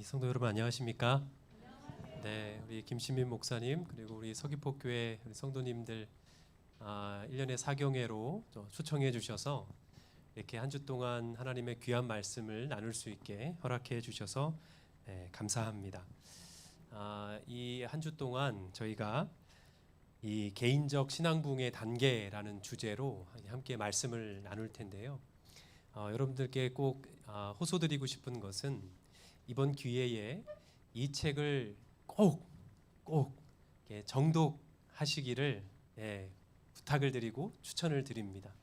우리 성도 여러분 안녕하십니까? 네, 우리 김신민 목사님 그리고 우리 서귀포교회 우리 성도님들 1년의 사경회로 초청해 주셔서 이렇게 한 주 동안 하나님의 귀한 말씀을 나눌 수 있게 허락해 주셔서 감사합니다. 이 한 주 동안 저희가 이 개인적 신앙부흥의 단계라는 주제로 함께 말씀을 나눌 텐데요. 여러분들께 꼭 호소드리고 싶은 것은 이번 기회에 이 책을 꼭 정독하시기를 부탁을 드리고 추천을 드립니다.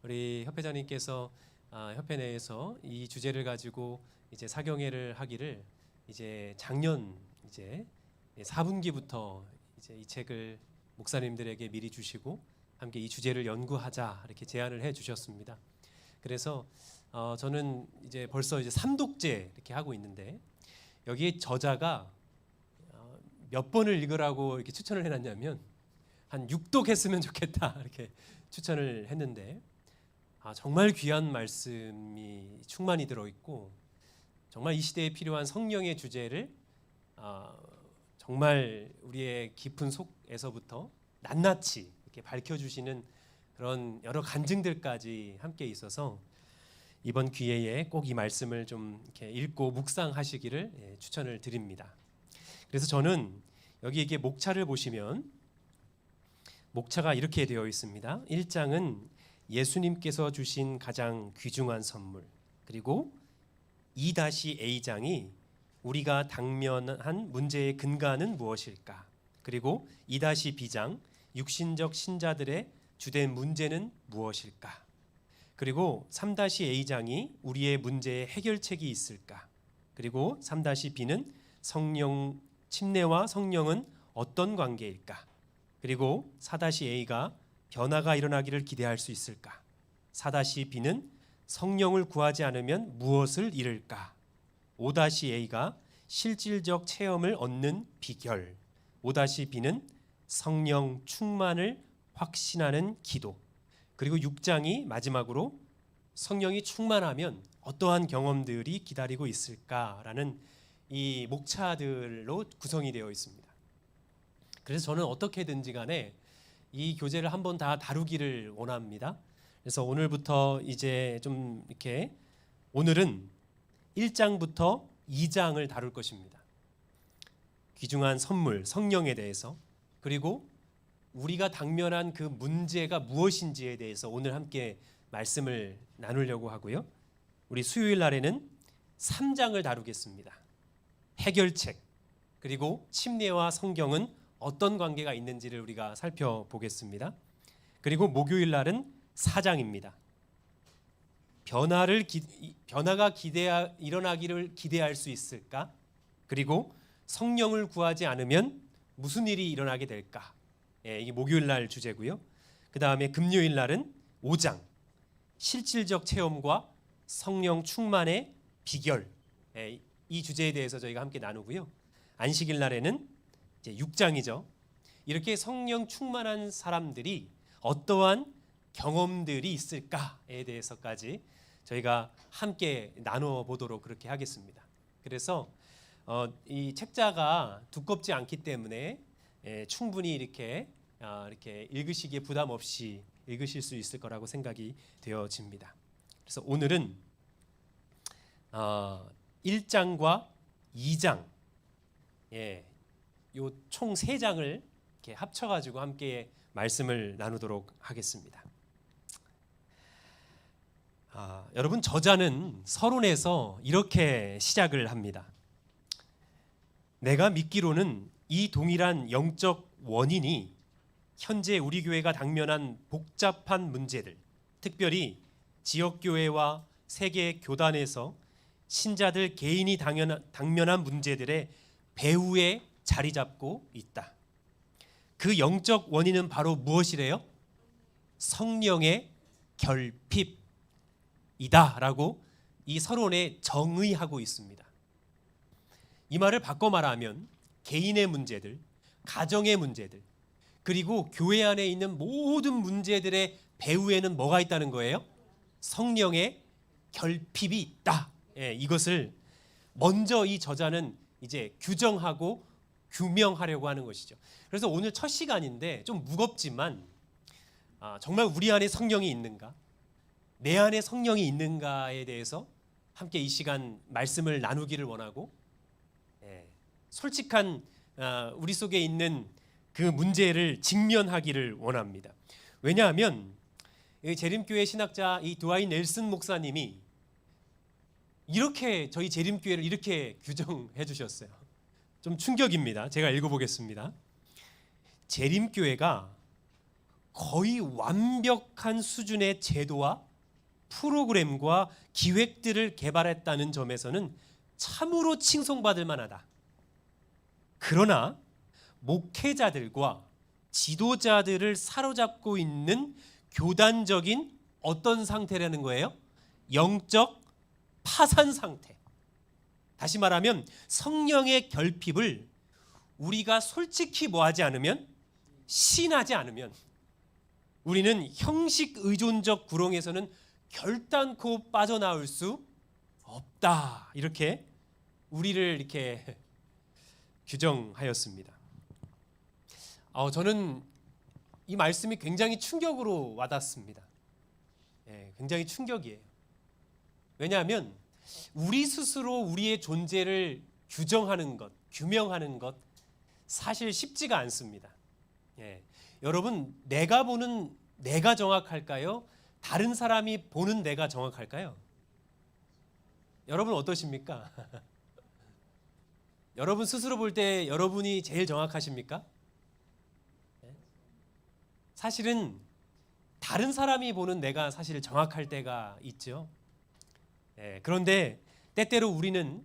우리 협회장님께서 협회 내에서 이 주제를 가지고 이제 사경회를 하기를 이제 작년 이제 4분기부터 이제 이 책을 목사님들에게 미리 주시고 함께 이 주제를 연구하자 이렇게 제안을 해 주셨습니다. 그래서 저는 이제 벌써 이제 3독째 이렇게 하고 있는데 여기에 저자가 몇 번을 읽으라고 이렇게 추천을 해놨냐면 한 6독 했으면 좋겠다 이렇게 추천을 했는데 정말 귀한 말씀이 충만히 들어있고 정말 이 시대에 필요한 성령의 주제를 정말 우리의 깊은 속에서부터 낱낱이 이렇게 밝혀주시는 그런 여러 간증들까지 함께 있어서 이번 기회에 꼭 이 말씀을 좀 이렇게 읽고 묵상하시기를 추천을 드립니다. 그래서 저는 여기 이게 목차를 보시면 목차가 이렇게 되어 있습니다. 1장은 예수님께서 주신 가장 귀중한 선물, 그리고 2-A장이 우리가 당면한 문제의 근간은 무엇일까, 그리고 2-B장 육신적 신자들의 주된 문제는 무엇일까, 그리고 3-A장이 우리의 문제의 해결책이 있을까, 그리고 3-B는 성령 침례와 성령은 어떤 관계일까, 그리고 4-A가 변화가 일어나기를 기대할 수 있을까, 4-B는 성령을 구하지 않으면 무엇을 잃을까, 5-A가 실질적 체험을 얻는 비결, 5-B는 성령 충만을 확신하는 기도, 그리고 6장이 마지막으로 성령이 충만하면 어떠한 경험들이 기다리고 있을까라는 이 목차들로 구성이 되어 있습니다. 그래서 저는 어떻게든지 간에 이 교재를 한번 다 다루기를 원합니다. 그래서 오늘부터 이제 좀 이렇게 오늘은 1장부터 2장을 다룰 것입니다. 귀중한 선물, 성령에 대해서, 그리고 우리가 당면한 그 문제가 무엇인지에 대해서 오늘 함께 말씀을 나누려고 하고요. 우리 수요일 날에는 3장을 다루겠습니다. 해결책, 그리고 침례와 성경은 어떤 관계가 있는지를 우리가 살펴보겠습니다. 그리고 목요일 날은 4장입니다. 변화가 일어나기를 기대할 수 있을까? 그리고 성령을 구하지 않으면 무슨 일이 일어나게 될까? 이게 목요일 날 주제고요. 그 다음에 금요일 날은 5장 실질적 체험과 성령 충만의 비결, 이 주제에 대해서 저희가 함께 나누고요. 안식일 날에는 이제 6장이죠. 이렇게 성령 충만한 사람들이 어떠한 경험들이 있을까에 대해서까지 저희가 함께 나누어 보도록 그렇게 하겠습니다. 그래서 이 책자가 두껍지 않기 때문에 충분히 이렇게 읽으시기에 부담 없이 읽으실 수 있을 거라고 생각이 되어집니다. 그래서 오늘은 1장과 2장, 요 총 3장을 이렇게 합쳐가지고 함께 말씀을 나누도록 하겠습니다. 여러분, 저자는 서론에서 이렇게 시작을 합니다. 내가 믿기로는 이 동일한 영적 원인이 현재 우리 교회가 당면한 복잡한 문제들, 특별히 지역교회와 세계 교단에서 신자들 개인이 당면한 문제들의 배후에 자리 잡고 있다. 그 영적 원인은 바로 무엇이래요? 성령의 결핍이다라고 이 서론에 정의하고 있습니다. 이 말을 바꿔 말하면 개인의 문제들, 가정의 문제들, 그리고 교회 안에 있는 모든 문제들의 배후에는 뭐가 있다는 거예요? 성령의 결핍이 있다. 이것을 먼저 이 저자는 이제 규정하고 규명하려고 하는 것이죠. 그래서 오늘 첫 시간인데 좀 무겁지만 정말 우리 안에 성령이 있는가? 내 안에 성령이 있는가에 대해서 함께 이 시간 말씀을 나누기를 원하고 솔직한 우리 속에 있는 그 문제를 직면하기를 원합니다. 왜냐하면 재림교회 신학자 이 드와인 넬슨 목사님이 이렇게 저희 재림교회를 이렇게 규정해 주셨어요. 좀 충격입니다. 제가 읽어보겠습니다. 재림교회가 거의 완벽한 수준의 제도와 프로그램과 기획들을 개발했다는 점에서는 참으로 칭송받을 만하다. 그러나 목회자들과 지도자들을 사로잡고 있는 교단적인 어떤 상태라는 거예요? 영적 파산 상태. 다시 말하면 성령의 결핍을 우리가 솔직히 뭐하지 않으면, 신하지 않으면 우리는 형식 의존적 구렁에서는 결단코 빠져나올 수 없다. 이렇게 우리를 이렇게 규정하였습니다. 저는 이 말씀이 굉장히 충격으로 와닿습니다. 굉장히 충격이에요. 왜냐하면 우리 스스로 우리의 존재를 규정하는 것, 규명하는 것 사실 쉽지가 않습니다. 여러분, 내가 보는 내가 정확할까요? 다른 사람이 보는 내가 정확할까요? 여러분 어떠십니까? 여러분 스스로 볼 때 여러분이 제일 정확하십니까? 사실은 다른 사람이 보는 내가 사실 정확할 때가 있죠. 그런데 때때로 우리는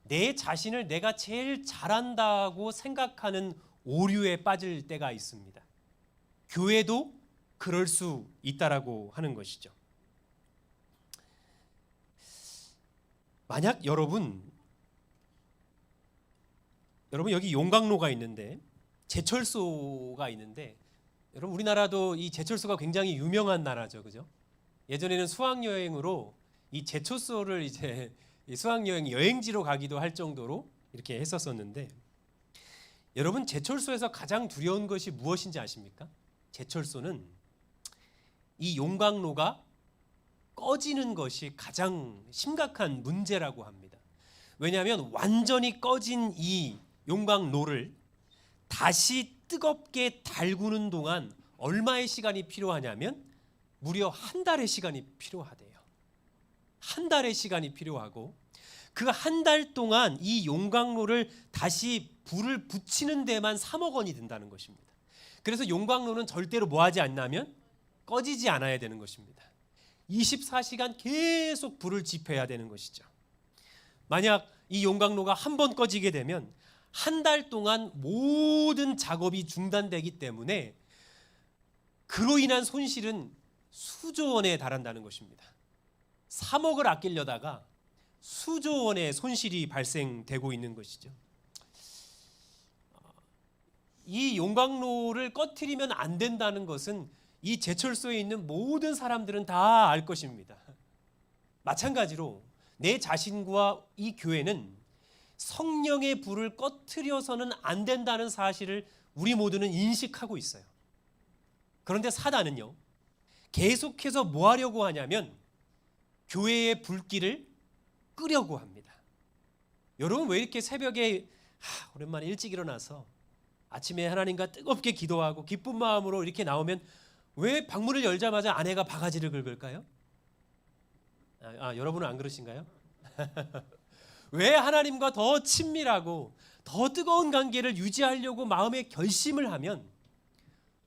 내 자신을 내가 제일 잘한다고 생각하는 오류에 빠질 때가 있습니다. 교회도 그럴 수 있다라고 하는 것이죠. 만약 여러분 여기 용광로가 있는데 제철소가 있는데 여러분 우리나라도 이 제철소가 굉장히 유명한 나라죠, 그죠? 예전에는 수학여행으로 이 제철소를 이제 수학여행 여행지로 가기도 할 정도로 이렇게 했었었는데 여러분 제철소에서 가장 두려운 것이 무엇인지 아십니까? 제철소는 이 용광로가 꺼지는 것이 가장 심각한 문제라고 합니다. 왜냐하면 완전히 꺼진 이 용광로를 다시 뜨겁게 달구는 동안 얼마의 시간이 필요하냐면 무려 한 달의 시간이 필요하대요. 한 달의 시간이 필요하고 그 한 달 동안 이 용광로를 다시 불을 붙이는 데만 3억 원이 든다는 것입니다. 그래서 용광로는 절대로 뭐하지 않냐면 꺼지지 않아야 되는 것입니다. 24시간 계속 불을 지펴야 되는 것이죠. 만약 이 용광로가 한 번 꺼지게 되면 한 달 동안 모든 작업이 중단되기 때문에 그로 인한 손실은 수조 원에 달한다는 것입니다. 3억을 아끼려다가 수조 원의 손실이 발생되고 있는 것이죠. 이 용광로를 꺼트리면 안 된다는 것은 이 제철소에 있는 모든 사람들은 다 알 것입니다. 마찬가지로 내 자신과 이 교회는 성령의 불을 꺼트려서는 안 된다는 사실을 우리 모두는 인식하고 있어요. 그런데 사단은요, 계속해서 뭐 하려고 하냐면 교회의 불길을 끄려고 합니다. 여러분 왜 이렇게 새벽에 오랜만에 일찍 일어나서 아침에 하나님과 뜨겁게 기도하고 기쁜 마음으로 이렇게 나오면 왜 방문을 열자마자 아내가 바가지를 긁을까요? 여러분은 안 그러신가요? 왜 하나님과 더 친밀하고 더 뜨거운 관계를 유지하려고 마음의 결심을 하면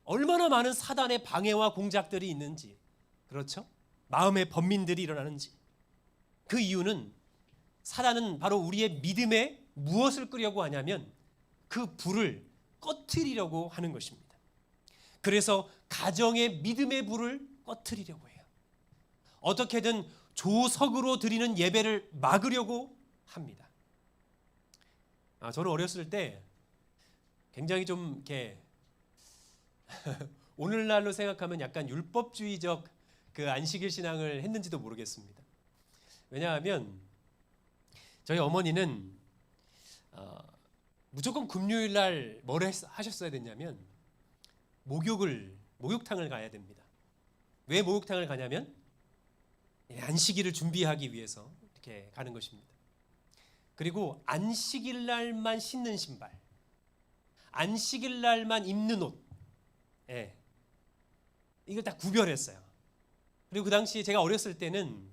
얼마나 많은 사단의 방해와 공작들이 있는지, 그렇죠? 마음의 번민들이 일어나는지. 그 이유는 사단은 바로 우리의 믿음에 무엇을 끄려고 하냐면 그 불을 꺼트리려고 하는 것입니다. 그래서 가정의 믿음의 불을 꺼트리려고 해요. 어떻게든 조석으로 드리는 예배를 막으려고 합니다. 저는 어렸을 때 굉장히 좀 이렇게 오늘날로 생각하면 약간 율법주의적 그 안식일 신앙을 했는지도 모르겠습니다. 왜냐하면 저희 어머니는 무조건 금요일 날 뭐를 하셨어야 됐냐면 목욕탕을 가야 됩니다. 왜 목욕탕을 가냐면 안식일을 준비하기 위해서 이렇게 가는 것입니다. 그리고 안식일 날만 신는 신발, 안식일 날만 입는 옷, 이걸 다 구별했어요. 그리고 그 당시에 제가 어렸을 때는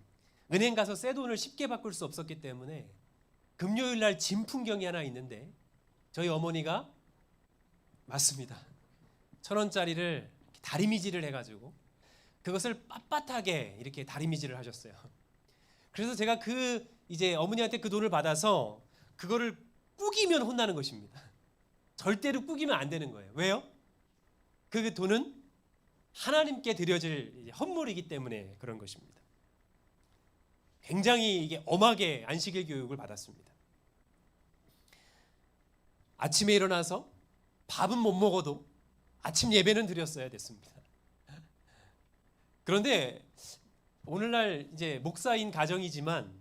은행 가서 새 돈을 쉽게 바꿀 수 없었기 때문에 금요일 날 진풍경이 하나 있는데 저희 어머니가 맞습니다. 1,000원짜리를 다리미질을 해가지고 그것을 빳빳하게 이렇게 다리미질을 하셨어요. 그래서 제가 이제 어머니한테 그 돈을 받아서 그거를 꾸기면 혼나는 것입니다. 절대로 꾸기면 안 되는 거예요. 왜요? 그 돈은 하나님께 드려질 헌물이기 때문에 그런 것입니다. 굉장히 이게 엄하게 안식일 교육을 받았습니다. 아침에 일어나서 밥은 못 먹어도 아침 예배는 드렸어야 됐습니다. 그런데 오늘날 이제 목사인 가정이지만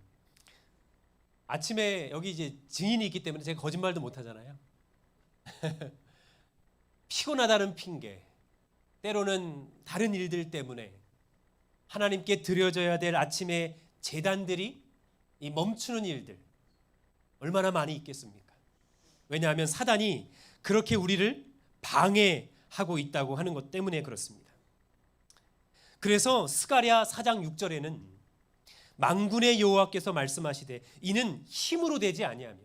아침에 여기 이제 증인이 있기 때문에 제가 거짓말도 못 하잖아요. 피곤하다는 핑계, 때로는 다른 일들 때문에 하나님께 드려져야 될 아침의 제단들이 이 멈추는 일들 얼마나 많이 있겠습니까? 왜냐하면 사단이 그렇게 우리를 방해하고 있다고 하는 것 때문에 그렇습니다. 그래서 스가랴 4장 6절에는 만군의 여호와께서 말씀하시되 이는 힘으로 되지 아니하며,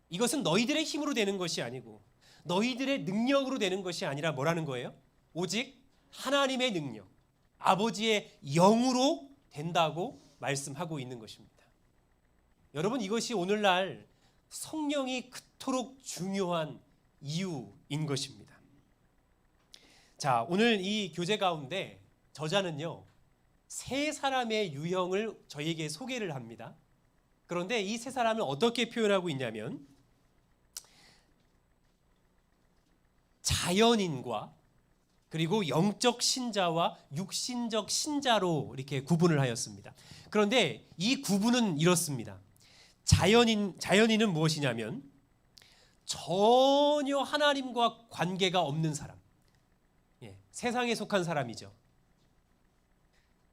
이것은 너희들의 힘으로 되는 것이 아니고 너희들의 능력으로 되는 것이 아니라 뭐라는 거예요? 오직 하나님의 능력, 아버지의 영으로 된다고 말씀하고 있는 것입니다. 여러분, 이것이 오늘날 성령이 그토록 중요한 이유인 것입니다. 자, 오늘 이 교재 가운데 저자는요, 세 사람의 유형을 저희에게 소개를 합니다. 그런데 이 세 사람을 어떻게 표현하고 있냐면 자연인과 그리고 영적 신자와 육신적 신자로 이렇게 구분을 하였습니다. 그런데 이 구분은 이렇습니다. 자연인은 무엇이냐면 전혀 하나님과 관계가 없는 사람, 세상에 속한 사람이죠.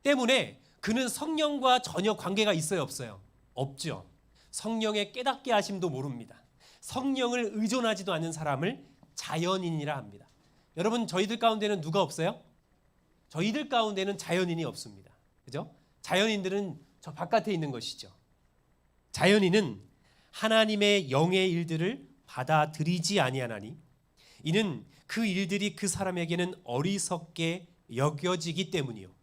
때문에 그는 성령과 전혀 관계가 있어요, 없어요? 없죠. 성령의 깨닫게 하심도 모릅니다. 성령을 의존하지도 않는 사람을 자연인이라 합니다. 여러분, 저희들 가운데는 누가 없어요? 저희들 가운데는 자연인이 없습니다. 그죠? 자연인들은 저 바깥에 있는 것이죠. 자연인은 하나님의 영의 일들을 받아들이지 아니하나니 이는 그 일들이 그 사람에게는 어리석게 여겨지기 때문이요,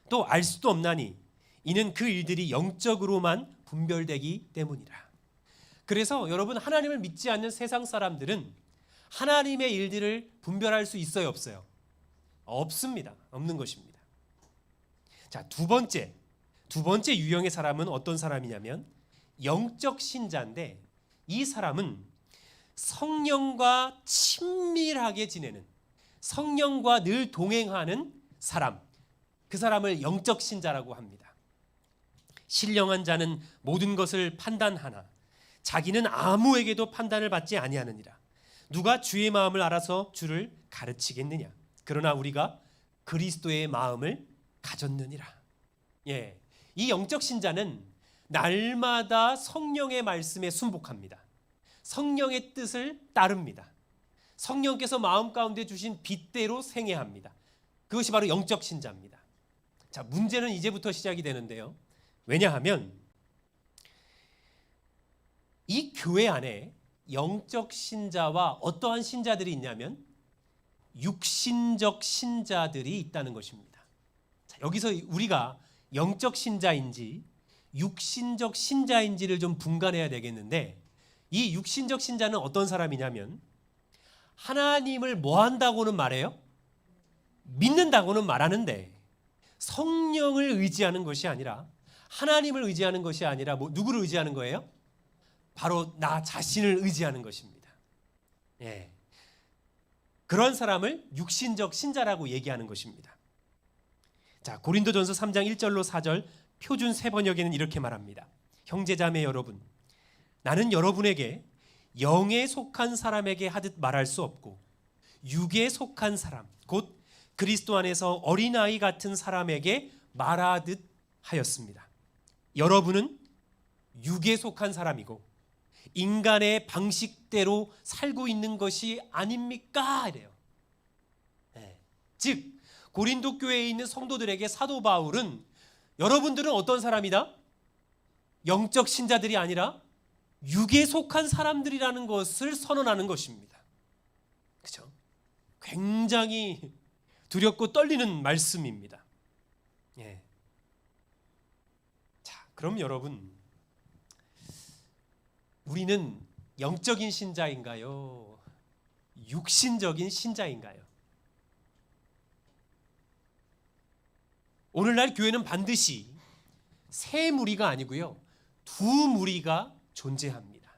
또 알 수도 없나니 이는 그 일들이 영적으로만 분별되기 때문이라. 그래서 여러분, 하나님을 믿지 않는 세상 사람들은 하나님의 일들을 분별할 수 있어요, 없어요? 없습니다. 없는 것입니다. 자, 두 번째 유형의 사람은 어떤 사람이냐면 영적 신자인데, 이 사람은 성령과 친밀하게 지내는, 성령과 늘 동행하는 사람, 그 사람을 영적 신자라고 합니다. 신령한 자는 모든 것을 판단하나 자기는 아무에게도 판단을 받지 아니하느니라. 누가 주의 마음을 알아서 주를 가르치겠느냐? 그러나 우리가 그리스도의 마음을 가졌느니라. 이 영적 신자는 날마다 성령의 말씀에 순복합니다. 성령의 뜻을 따릅니다. 성령께서 마음 가운데 주신 빛대로 생애합니다. 그것이 바로 영적 신자입니다. 자, 문제는 이제부터 시작이 되는데요. 왜냐하면 이 교회 안에 영적 신자와 어떠한 신자들이 있냐면 육신적 신자들이 있다는 것입니다. 자, 여기서 우리가 영적 신자인지 육신적 신자인지를 좀 분간해야 되겠는데, 이 육신적 신자는 어떤 사람이냐면 하나님을 뭐 한다고는 말해요? 믿는다고는 말하는데 성령을 의지하는 것이 아니라, 하나님을 의지하는 것이 아니라 누구를 의지하는 거예요? 바로 나 자신을 의지하는 것입니다. 그런 사람을 육신적 신자라고 얘기하는 것입니다. 자, 고린도전서 3장 1절로 4절 표준 세번역에는 이렇게 말합니다. 형제자매 여러분, 나는 여러분에게 영에 속한 사람에게 하듯 말할 수 없고 육에 속한 사람, 곧 그리스도 안에서 어린아이 같은 사람에게 말하듯 하였습니다. 여러분은 육에 속한 사람이고 인간의 방식대로 살고 있는 것이 아닙니까? 이래요. 네. 즉 고린도 교회에 있는 성도들에게 사도 바울은 여러분들은 어떤 사람이다? 영적 신자들이 아니라 육에 속한 사람들이라는 것을 선언하는 것입니다. 그죠? 굉장히 두렵고 떨리는 말씀입니다. 예. 자, 그럼 여러분, 우리는 영적인 신자인가요? 육신적인 신자인가요? 오늘날 교회는 반드시 세 무리가 아니고요, 두 무리가 존재합니다.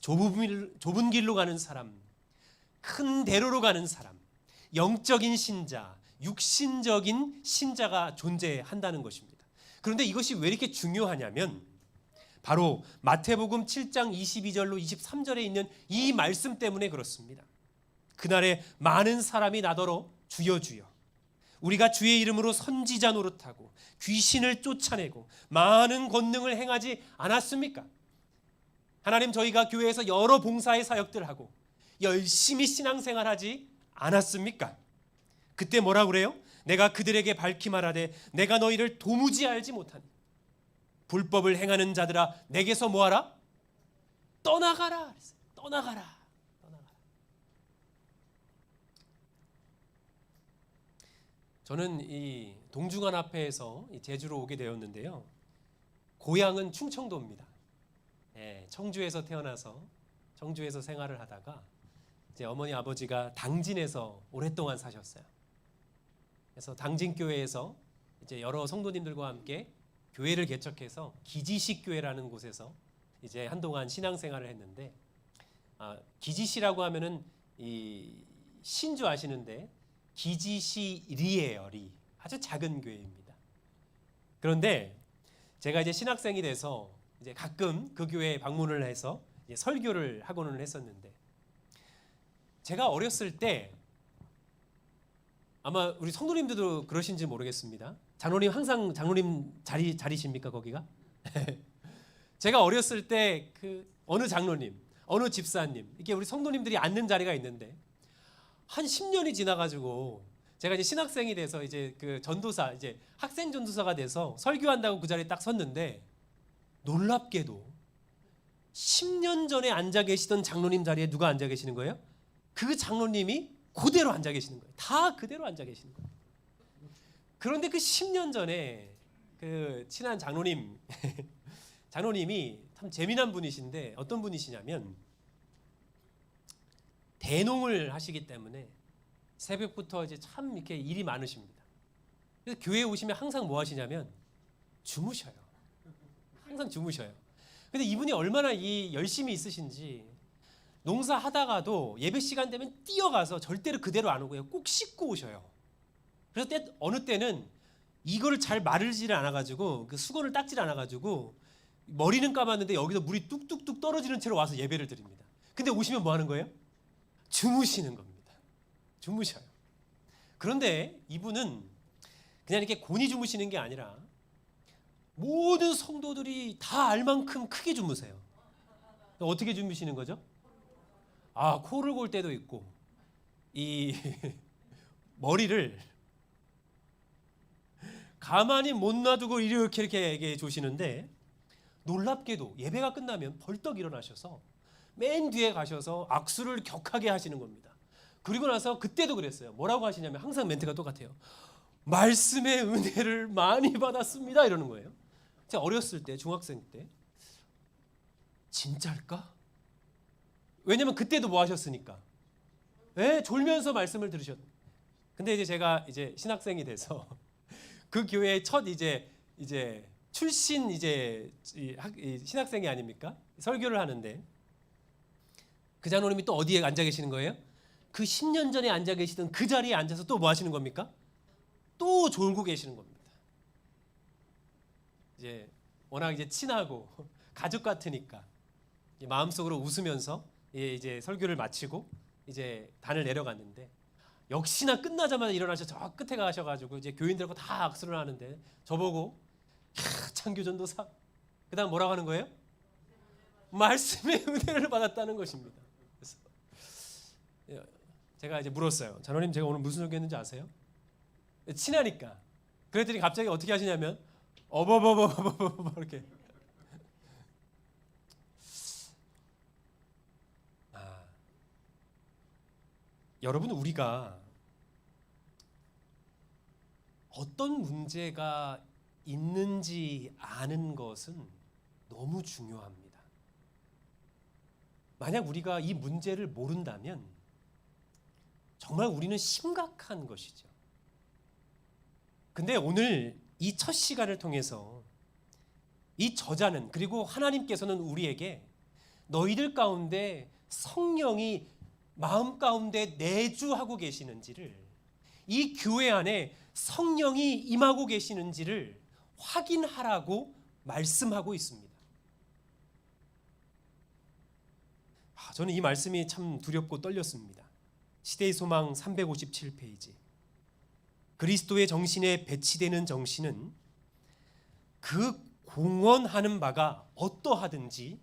좁은 길로 가는 사람, 큰 대로로 가는 사람, 영적인 신자, 육신적인 신자가 존재한다는 것입니다. 그런데 이것이 왜 이렇게 중요하냐면 바로 마태복음 7장 22절로 23절에 있는 이 말씀 때문에 그렇습니다. 그날에 많은 사람이 나더러 주여 주여 우리가 주의 이름으로 선지자 노릇하고 귀신을 쫓아내고 많은 권능을 행하지 않았습니까? 하나님, 저희가 교회에서 여러 봉사의 사역들 하고 열심히 신앙생활하지 않았습니까? 그때 뭐라 그래요? 내가 그들에게 밝히 말하되 내가 너희를 도무지 알지 못하니 불법을 행하는 자들아 내게서 뭐하라? 떠나가라. 떠나가라. 저는 이 동중한 앞에서 제주로 오게 되었는데요. 고향은 충청도입니다. 예, 청주에서 태어나서 청주에서 생활을 하다가 이제 어머니 아버지가 당진에서 오랫동안 사셨어요. 그래서 당진교회에서 이제 여러 성도님들과 함께 교회를 개척해서 기지식 교회라는 곳에서 이제 한동안 신앙생활을 했는데, 기지시라고 하면은 이 신주 아시는데 기지시 리예요. 리. 아주 작은 교회입니다. 그런데 제가 이제 신학생이 돼서 이제 가끔 그 교회에 방문을 해서 이제 설교를 하고는 했었는데, 제가 어렸을 때 아마 우리 성도님들도 그러신지 모르겠습니다. 장로님 항상 장로님 자리십니까 거기가? 제가 어렸을 때 그 어느 장로님, 어느 집사님, 이렇게 우리 성도님들이 앉는 자리가 있는데 한 10년이 지나가지고 제가 이제 신학생이 돼서 이제 그 전도사, 이제 학생 전도사가 돼서 설교한다고 그 자리에 딱 섰는데, 놀랍게도 10년 전에 앉아 계시던 장로님 자리에 누가 앉아 계시는 거예요? 그 장로님이 그대로 앉아 계시는 거예요. 다 그대로 앉아 계시는 거예요. 그런데 그 10년 전에 그 친한 장로님 장로님이 참 재미난 분이신데, 어떤 분이시냐면 대농을 하시기 때문에 새벽부터 이제 참 이렇게 일이 많으십니다. 그래서 교회에 오시면 항상 뭐 하시냐면 주무셔요. 항상 주무셔요. 근데 이분이 얼마나 이 열심히 있으신지 농사하다가도 예배 시간 되면 뛰어가서 절대로 그대로 안 오고요. 꼭 씻고 오셔요. 그래서 어느 때는 이거를 잘 마르지를 않아가지고 그 수건을 닦질 않아가지고 머리는 감았는데 여기서 물이 뚝뚝뚝 떨어지는 채로 와서 예배를 드립니다. 근데 오시면 뭐 하는 거예요? 주무시는 겁니다. 주무셔요. 그런데 이분은 그냥 이렇게 곤히 주무시는 게 아니라 모든 성도들이 다 알 만큼 크게 주무세요. 어떻게 주무시는 거죠? 코를 골 때도 있고, 이 머리를 가만히 못 놔두고 이렇게 조시는데, 놀랍게도 예배가 끝나면 벌떡 일어나셔서 맨 뒤에 가셔서 악수를 격하게 하시는 겁니다. 그리고 나서 그때도 그랬어요. 뭐라고 하시냐면 항상 멘트가 똑같아요. 말씀의 은혜를 많이 받았습니다. 이러는 거예요. 제가 어렸을 때, 중학생 때 진짜일까? 왜냐면 그때도 뭐 하셨으니까. 졸면서 말씀을 들으셨. 근데 이제 제가 이제 신학생이 돼서 그 교회의 첫 이제 출신 이제 신학생이 아닙니까? 설교를 하는데 그 장로님이 또 어디에 앉아 계시는 거예요? 그 10년 전에 앉아 계시던 그 자리에 앉아서 또 뭐 하시는 겁니까? 또 졸고 계시는 겁니다. 이제 워낙 이제 친하고 가족 같으니까 마음속으로 웃으면서 이제 설교를 마치고 이제 단을 내려갔는데, 역시나 끝나자마자 일어나셔 저 끝에 가셔가지고 이제 교인들하고 다 악수를 하는데 저보고 창교전도사, 그다음 뭐라고 하는 거예요? 말씀의 은혜를 받았다는 것입니다. 그래서 제가 이제 물었어요. 장로님, 제가 오늘 무슨 설교했는지 아세요? 친하니까. 그랬더니 갑자기 어떻게 하시냐면 어버버버버버버 이렇게. 여러분, 우리가 어떤 문제가 있는지 아는 것은 너무 중요합니다. 만약 우리가 이 문제를 모른다면 정말 우리는 심각한 것이죠. 근데 오늘 이 첫 시간을 통해서 이 저자는, 그리고 하나님께서는 우리에게 너희들 가운데 성령이 마음 가운데 내주하고 계시는지를, 이 교회 안에 성령이 임하고 계시는지를 확인하라고 말씀하고 있습니다. 저는 이 말씀이 참 두렵고 떨렸습니다. 시대의 소망 357페이지. 그리스도의 정신에 배치되는 정신은 그 공언하는 바가 어떠하든지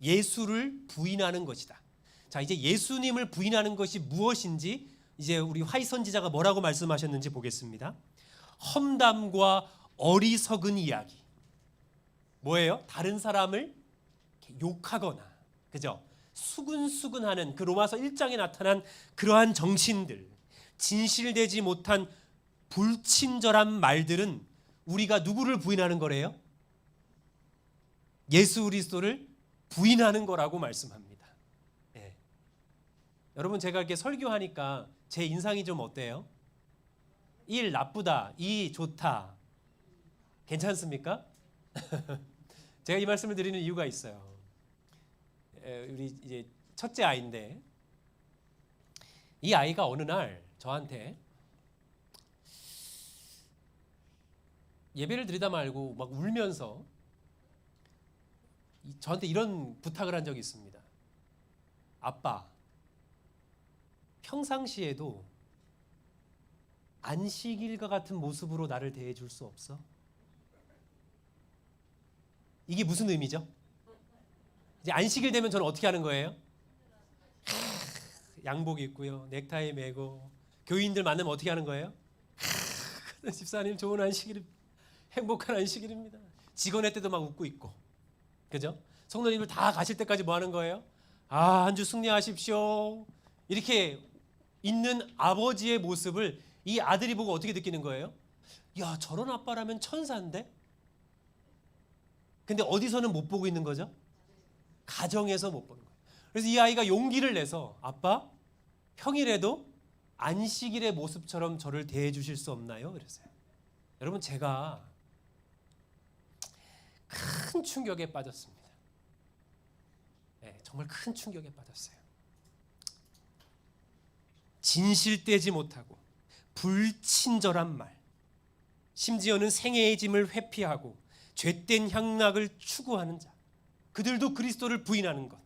예수를 부인하는 것이다. 자, 이제 예수님을 부인하는 것이 무엇인지 이제 우리 화이 선지자가 뭐라고 말씀하셨는지 보겠습니다. 험담과 어리석은 이야기. 뭐예요? 다른 사람을 욕하거나, 그죠? 수근수근하는 그 로마서 1장에 나타난 그러한 정신들, 진실되지 못한 불친절한 말들은 우리가 누구를 부인하는 거래요? 예수 그리스도를 부인하는 거라고 말씀합니다. 여러분, 제가 이렇게 설교하니까 제 인상이 좀 어때요? 1 나쁘다, 2 좋다. 괜찮습니까? 제가 이 말씀을 드리는 이유가 있어요. 우리 이제 첫째 아이인데, 이 아이가 어느 날 저한테 예배를 드리다 말고 막 울면서 저한테 이런 부탁을 한 적이 있습니다. 아빠, 평상시에도 안식일과 같은 모습으로 나를 대해줄 수 없어? 이게 무슨 의미죠? 이제 안식일 되면 저는 어떻게 하는 거예요? 양복 입고요, 넥타이 매고, 교인들 만나면 어떻게 하는 거예요? 집사님 좋은 안식일, 행복한 안식일입니다. 직원회 때도 막 웃고 있고, 그죠? 성도님들 다 가실 때까지 뭐 하는 거예요? 한 주 승리하십시오, 이렇게 있는 아버지의 모습을 이 아들이 보고 어떻게 느끼는 거예요? 야, 저런 아빠라면 천사인데? 근데 어디서는 못 보고 있는 거죠? 가정에서 못 보는 거예요. 그래서 이 아이가 용기를 내서, 아빠, 평일에도 안식일의 모습처럼 저를 대해 주실 수 없나요? 그랬어요. 여러분, 제가 큰 충격에 빠졌습니다. 정말 큰 충격에 빠졌어요. 진실되지 못하고 불친절한 말, 심지어는 생애의 짐을 회피하고 죄된 향락을 추구하는 자, 그들도 그리스도를 부인하는 것,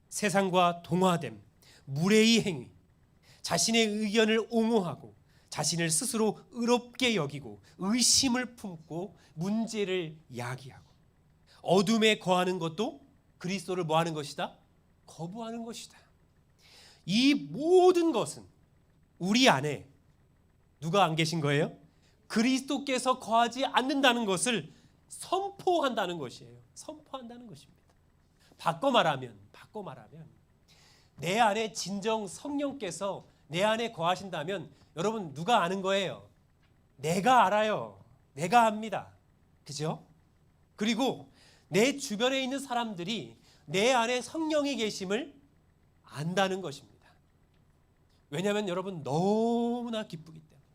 세상과 동화됨, 무례의 행위, 자신의 의견을 옹호하고 자신을 스스로 의롭게 여기고 의심을 품고 문제를 야기하고 어둠에 거하는 것도 그리스도를 뭐하는 것이다? 거부하는 것이다. 이 모든 것은 우리 안에 누가 안 계신 거예요? 그리스도께서 거하지 않는다는 것을 선포한다는 것이에요. 선포한다는 것입니다. 바꿔 말하면 내 안에 진정 성령께서 내 안에 거하신다면 여러분, 누가 아는 거예요? 내가 알아요. 내가 압니다. 그죠? 그리고 내 주변에 있는 사람들이 내 안에 성령이 계심을 안다는 것입니다. 왜냐하면 여러분, 너무나 기쁘기 때문에,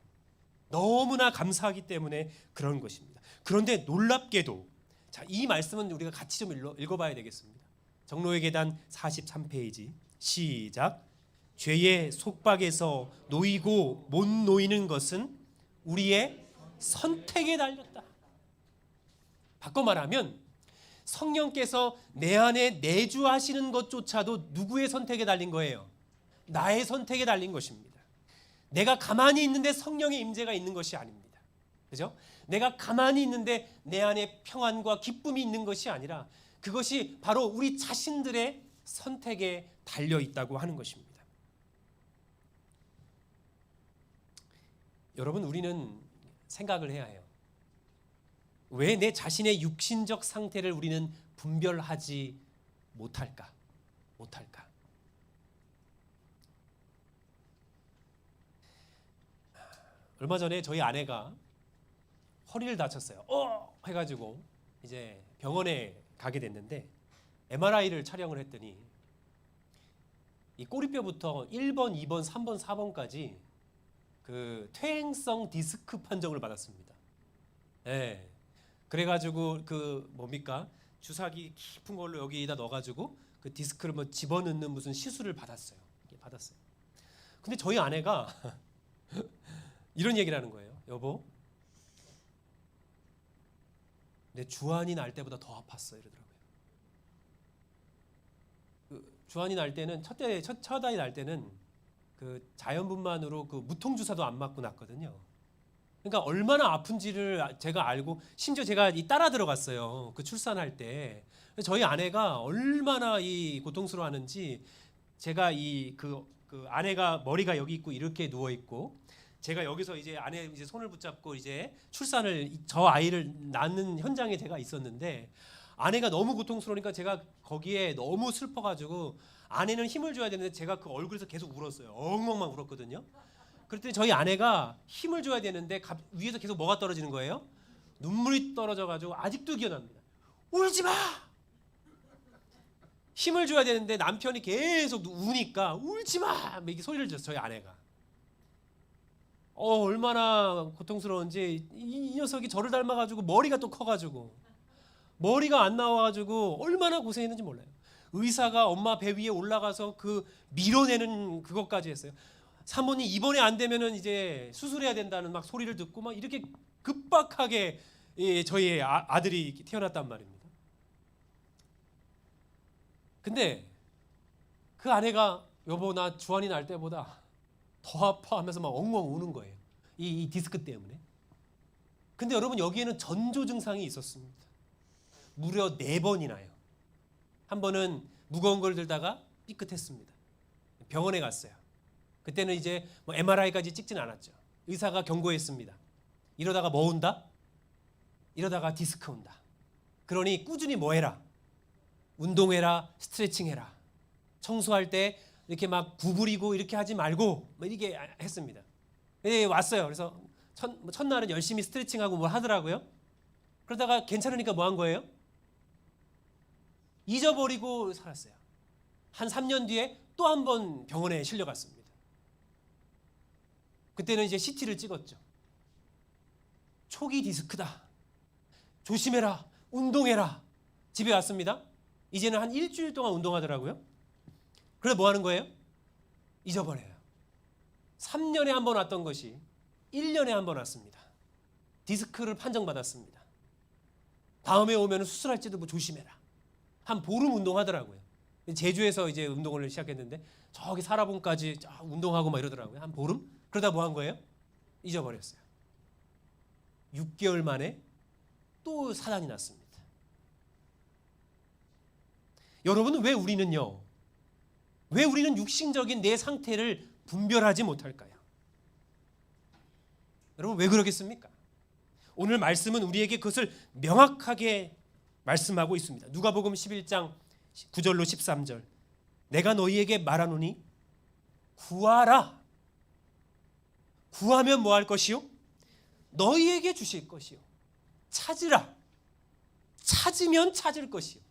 너무나 감사하기 때문에 그런 것입니다. 그런데 놀랍게도, 자, 이 말씀은 우리가 같이 좀 읽어봐야 되겠습니다. 정로의 계단 43페이지 시작. 죄의 속박에서 놓이고 못 놓이는 것은 우리의 선택에 달렸다. 바꿔 말하면 성령께서 내 안에 내주하시는 것조차도 누구의 선택에 달린 거예요? 나의 선택에 달린 것입니다. 내가 가만히 있는데 성령의 임재가 있는 것이 아닙니다. 그죠? 내가 가만히 있는데 내 안에 평안과 기쁨이 있는 것이 아니라 그것이 바로 우리 자신들의 선택에 달려 있다고 하는 것입니다. 여러분, 우리는 생각을 해야 해요. 왜 내 자신의 육신적 상태를 우리는 분별하지 못할까? 얼마 전에 저희 아내가 허리를 다쳤어요. 해가지고 이제 병원에 가게 됐는데 MRI를 촬영을 했더니 이 꼬리뼈부터 1번, 2번, 3번, 4번까지 그 퇴행성 디스크 판정을 받았습니다. 예. 그래가지고 그 뭡니까? 주사기 깊은 걸로 여기다 넣어가지고 그 디스크를 뭐 집어넣는 무슨 시술을 받았어요. 근데 저희 아내가 이런 얘기를 하는 거예요. 여보, 내 주환이 날 때보다 더 아팠어 이러더라고요. 그 주환이 날 때는 첫 아이 날 때는 그 자연분만으로 그 무통주사도 안 맞고 났거든요. 그러니까 얼마나 아픈지를 제가 알고 심지어 제가 따라 들어갔어요. 그 출산할 때 저희 아내가 얼마나 이 고통스러워하는지 제가 그 아내가 머리가 여기 있고 이렇게 누워 있고 제가 여기서 이제 아내 이제 손을 붙잡고 이제 출산을 저 아이를 낳는 현장에 제가 있었는데 아내가 너무 고통스러우니까 제가 거기에 너무 슬퍼가지고 아내는 힘을 줘야 되는데 제가 그 얼굴에서 계속 울었어요. 엉엉만 울었거든요. 그랬더니 저희 아내가 힘을 줘야 되는데 위에서 계속 뭐가 떨어지는 거예요? 눈물이 떨어져가지고 아직도 기억납니다. 울지 마! 힘을 줘야 되는데 남편이 계속 우니까 울지 마! 이렇게 소리를 줬어요. 저희 아내가. 얼마나 고통스러운지 이 녀석이 저를 닮아가지고 머리가 또 커가지고 머리가 안 나와가지고 얼마나 고생했는지 몰라요. 의사가 엄마 배 위에 올라가서 그 밀어내는 그것까지 했어요. 사모님 이번에 안 되면은 이제 수술해야 된다는 막 소리를 듣고 막 이렇게 급박하게 저희 아들이 태어났단 말입니다. 근데 그 아내가 여보 나 주환이 날 때보다 더 아파하면서 막 엉엉 우는 거예요. 이 디스크 때문에. 근데 여러분 여기에는 전조 증상이 있었습니다. 무려 4번이나요. 한 번은 무거운 걸 들다가 삐끗했습니다. 병원에 갔어요. 그때는 이제 뭐 MRI까지 찍진 않았죠. 의사가 경고했습니다. 이러다가 뭐 온다? 이러다가 디스크 온다. 그러니 꾸준히 뭐 해라? 운동해라, 스트레칭해라. 청소할 때 이렇게 막 구부리고 이렇게 하지 말고 뭐 이렇게 했습니다. 왔어요. 그래서 첫날은 열심히 스트레칭하고 뭘 하더라고요. 그러다가 괜찮으니까 뭐 한 거예요? 잊어버리고 살았어요. 한 3년 뒤에 또 한 번 병원에 실려갔습니다. 그때는 이제 CT를 찍었죠. 초기 디스크다. 조심해라. 운동해라. 집에 왔습니다. 이제는 한 일주일 동안 운동하더라고요. 그래서 뭐 하는 거예요? 잊어버려요. 3년에 한 번 왔던 것이 1년에 한 번 왔습니다. 디스크를 판정받았습니다. 다음에 오면 수술할지도 뭐 조심해라. 한 보름 운동하더라고요. 제주에서 이제 운동을 시작했는데 저기 사라봉까지 운동하고 막 이러더라고요. 한 보름? 그러다 뭐 한 거예요? 잊어버렸어요. 6개월 만에 또 사단이 났습니다. 여러분 왜 우리는 육신적인 내 상태를 분별하지 못할까요? 여러분 왜 그러겠습니까? 오늘 말씀은 우리에게 그것을 명확하게 말씀하고 있습니다. 누가복음 11장 9절로 13절. 내가 너희에게 말하노니 구하라. 구하면 뭐 할 것이요? 너희에게 주실 것이요. 찾으라. 찾으면 찾을 것이요.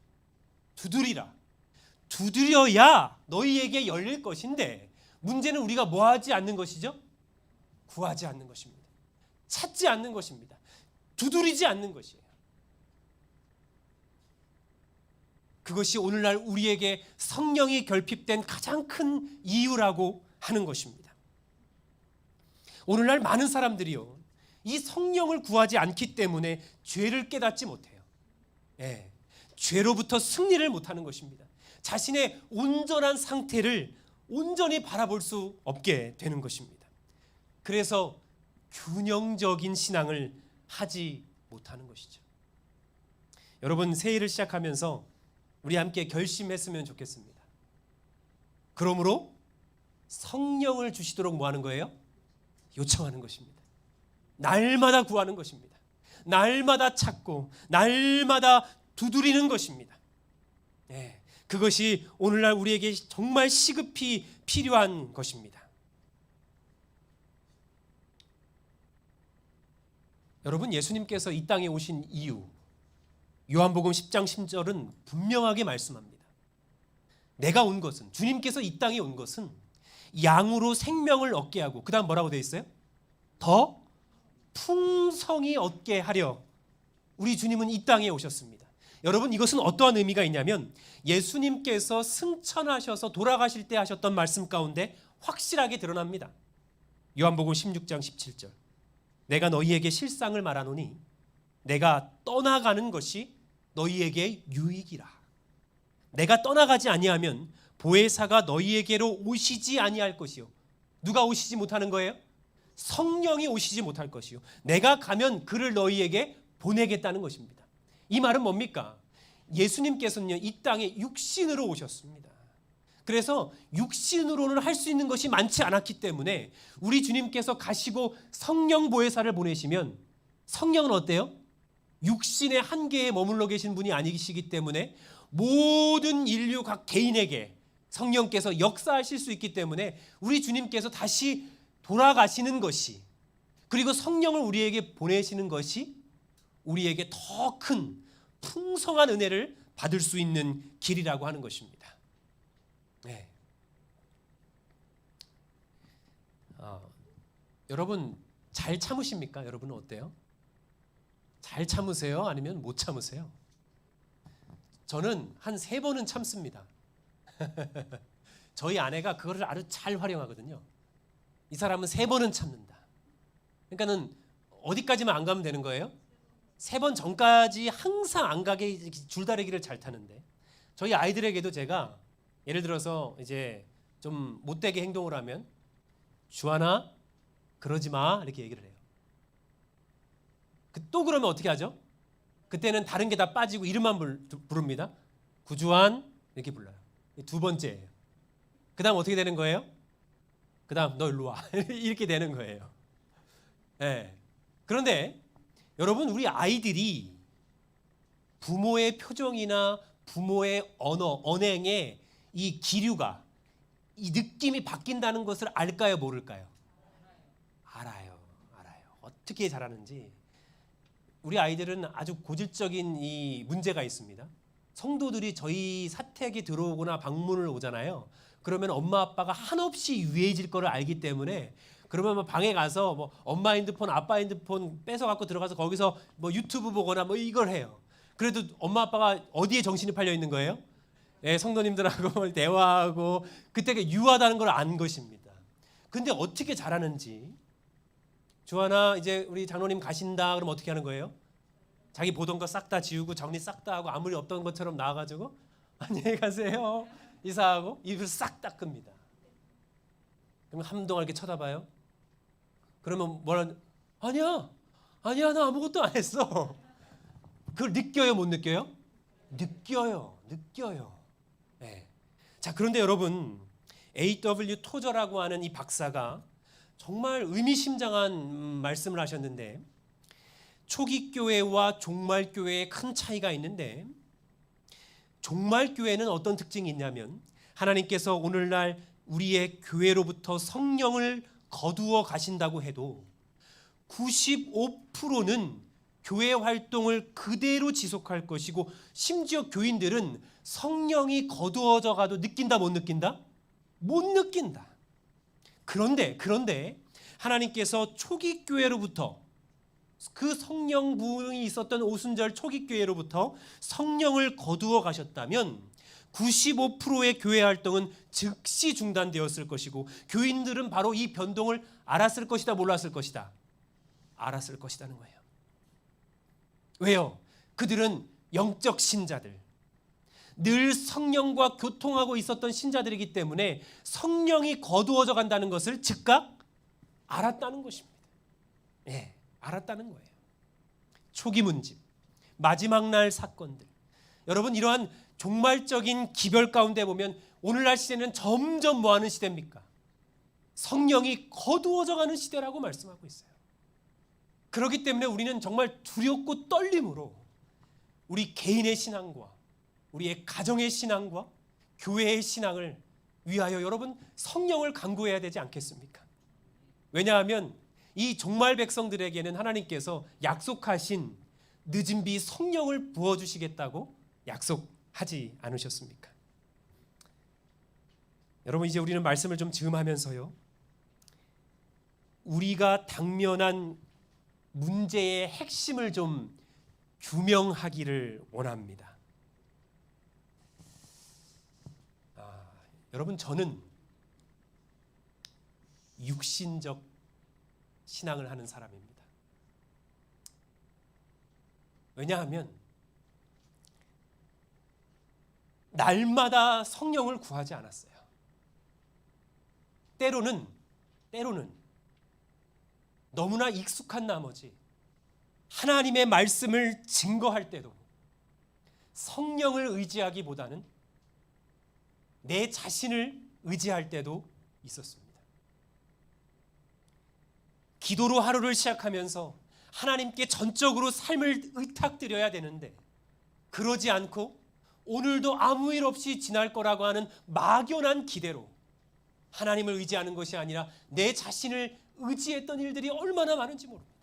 두드리라. 두드려야 너희에게 열릴 것인데 문제는 우리가 뭐 하지 않는 것이죠? 구하지 않는 것입니다. 찾지 않는 것입니다. 두드리지 않는 것이에요. 그것이 오늘날 우리에게 성령이 결핍된 가장 큰 이유라고 하는 것입니다. 오늘날 많은 사람들이요, 이 성령을 구하지 않기 때문에 죄를 깨닫지 못해요. 죄로부터 승리를 못하는 것입니다. 자신의 온전한 상태를 온전히 바라볼 수 없게 되는 것입니다. 그래서 균형적인 신앙을 하지 못하는 것이죠. 여러분, 새해를 시작하면서 우리 함께 결심했으면 좋겠습니다. 그러므로 성령을 주시도록 뭐 하는 거예요? 요청하는 것입니다. 날마다 구하는 것입니다. 날마다 찾고 날마다 두드리는 것입니다. 네, 그것이 오늘날 우리에게 정말 시급히 필요한 것입니다. 여러분, 예수님께서 이 땅에 오신 이유, 요한복음 10장 10절은 분명하게 말씀합니다. 내가 온 것은, 주님께서 이 땅에 온 것은 양으로 생명을 얻게 하고, 그 다음 뭐라고 되어 있어요? 더 풍성히 얻게 하려 우리 주님은 이 땅에 오셨습니다. 여러분, 이것은 어떠한 의미가 있냐면 예수님께서 승천하셔서 돌아가실 때 하셨던 말씀 가운데 확실하게 드러납니다. 요한복음 16장 17절, 내가 너희에게 실상을 말하노니 내가 떠나가는 것이 너희에게 유익이라. 내가 떠나가지 아니하면 보혜사가 너희에게로 오시지 아니할 것이요. 누가 오시지 못하는 거예요? 성령이 오시지 못할 것이요. 내가 가면 그를 너희에게 보내겠다는 것입니다. 이 말은 뭡니까? 예수님께서는요, 이 땅에 육신으로 오셨습니다. 그래서 육신으로는 할 수 있는 것이 많지 않았기 때문에 우리 주님께서 가시고 성령 보혜사를 보내시면 성령은 어때요? 육신의 한계에 머물러 계신 분이 아니시기 때문에 모든 인류 각 개인에게 성령께서 역사하실 수 있기 때문에 우리 주님께서 다시 돌아가시는 것이, 그리고 성령을 우리에게 보내시는 것이 우리에게 더 큰 풍성한 은혜를 받을 수 있는 길이라고 하는 것입니다. 네. 여러분 잘 참으십니까? 여러분은 어때요? 잘 참으세요? 아니면 못 참으세요? 저는 한 3번은 참습니다. 저희 아내가 그거를 아주 잘 활용하거든요. 이 사람은 3번은 참는다. 그러니까는 어디까지만 안 가면 되는 거예요? 3번 전까지 항상 안 가게 줄다리기를 잘 타는데, 저희 아이들에게도 제가 예를 들어서 이제 좀 못되게 행동을 하면 주하나 그러지 마 이렇게 얘기를 해요. 또 그러면 어떻게 하죠? 그때는 다른 게 다 빠지고 이름만 부릅니다. 구주한 이렇게 불러요. 2번째예요. 그 다음 어떻게 되는 거예요? 그 다음 너 일로 와 이렇게 되는 거예요. 네. 그런데 여러분, 우리 아이들이 부모의 표정이나 부모의 언행의 이 기류가, 이 느낌이 바뀐다는 것을 알까요, 모를까요? 알아요. 어떻게 잘하는지. 우리 아이들은 아주 고질적인 이 문제가 있습니다. 성도들이 저희 사택에 들어오거나 방문을 오잖아요. 그러면 엄마 아빠가 한없이 유해질 거를 알기 때문에, 그러면 뭐 방에 가서 뭐 엄마 핸드폰, 아빠 핸드폰 뺏어 갖고 들어가서 거기서 뭐 유튜브 보거나 뭐 이걸 해요. 그래도 엄마 아빠가 어디에 정신이 팔려 있는 거예요? 예, 성도님들하고 대화하고 그때가 유하다는 걸 안 것입니다. 근데 어떻게 잘하는지, 주하나 이제 우리 장로님 가신다 그러면 어떻게 하는 거예요? 자기 보던 거 싹 다 지우고 정리 싹 다 하고 아무리 없던 것처럼 나와가지고 안녕히 가세요 인사하고 입을 싹 닦습니다. 그러면 한동안 이렇게 쳐다봐요. 그러면 뭐라, 아니야 나 아무것도 안 했어. 그걸 느껴요, 못 느껴요? 느껴요. 네. 자, 그런데 여러분, A.W. 토저라고 하는 이 박사가 정말 의미심장한 말씀을 하셨는데, 초기 교회와 종말 교회에 큰 차이가 있는데, 종말 교회는 어떤 특징이 있냐면 하나님께서 오늘날 우리의 교회로부터 성령을 거두어 가신다고 해도 95%는 교회 활동을 그대로 지속할 것이고, 심지어 교인들은 성령이 거두어져 가도 느낀다, 못 느낀다? 못 느낀다. 그런데 하나님께서 초기 교회로부터, 그 성령 부흥이 있었던 오순절 초기 교회로부터 성령을 거두어 가셨다면 95%의 교회 활동은 즉시 중단되었을 것이고, 교인들은 바로 이 변동을 알았을 것이다, 몰랐을 것이다? 알았을 것이라는 거예요. 왜요? 그들은 영적 신자들, 늘 성령과 교통하고 있었던 신자들이기 때문에 성령이 거두어져 간다는 것을 즉각 알았다는 것입니다. 예, 알았다는 거예요. 초기 문집, 마지막 날 사건들. 여러분, 이러한 종말적인 기별 가운데 보면 오늘날 시대는 점점 뭐하는 시대입니까? 성령이 거두어져 가는 시대라고 말씀하고 있어요. 그렇기 때문에 우리는 정말 두렵고 떨림으로 우리 개인의 신앙과 우리의 가정의 신앙과 교회의 신앙을 위하여 여러분 성령을 간구해야 되지 않겠습니까? 왜냐하면 이 종말 백성들에게는 하나님께서 약속하신 늦은 비 성령을 부어주시겠다고 약속하지 않으셨습니까? 여러분, 이제 우리는 말씀을 좀 즈음하면서요, 우리가 당면한 문제의 핵심을 좀 규명하기를 원합니다. 여러분, 저는 육신적 신앙을 하는 사람입니다. 왜냐하면 날마다 성령을 구하지 않았어요. 때로는 너무나 익숙한 나머지 하나님의 말씀을 증거할 때도 성령을 의지하기보다는 내 자신을 의지할 때도 있었습니다. 기도로 하루를 시작하면서 하나님께 전적으로 삶을 의탁드려야 되는데 그러지 않고 오늘도 아무 일 없이 지날 거라고 하는 막연한 기대로 하나님을 의지하는 것이 아니라 내 자신을 의지했던 일들이 얼마나 많은지 모릅니다.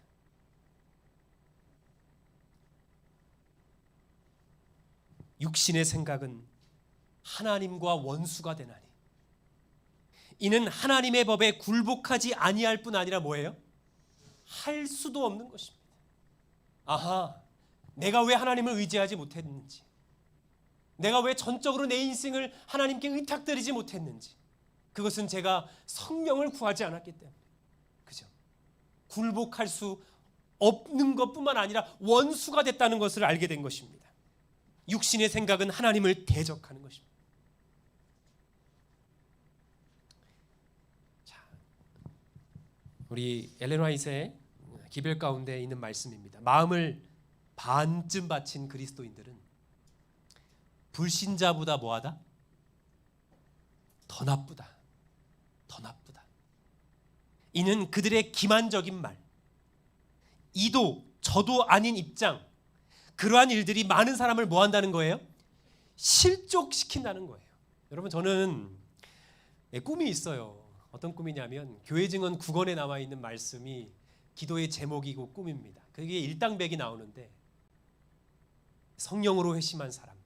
육신의 생각은 하나님과 원수가 되나니 이는 하나님의 법에 굴복하지 아니할 뿐 아니라 뭐예요? 할 수도 없는 것입니다. 아하, 내가 왜 하나님을 의지하지 못했는지, 내가 왜 전적으로 내 인생을 하나님께 의탁드리지 못했는지, 그것은 제가 성령을 구하지 않았기 때문에, 그죠? 굴복할 수 없는 것뿐만 아니라 원수가 됐다는 것을 알게 된 것입니다. 육신의 생각은 하나님을 대적하는 것입니다. 자, 우리 엘렌 화이트의 기별 가운데 있는 말씀입니다. 마음을 반쯤 바친 그리스도인들은 불신자보다 뭐하다? 더 나쁘다. 이는 그들의 기만적인 말, 이도 저도 아닌 입장, 그러한 일들이 많은 사람을 뭐 한다는 거예요? 실족시킨다는 거예요. 여러분, 저는 꿈이 있어요. 어떤 꿈이냐면 교회 증언 9권에 나와 있는 말씀이 기도의 제목이고 꿈입니다. 그게 일당백이 나오는데 성령으로 회심한 사람,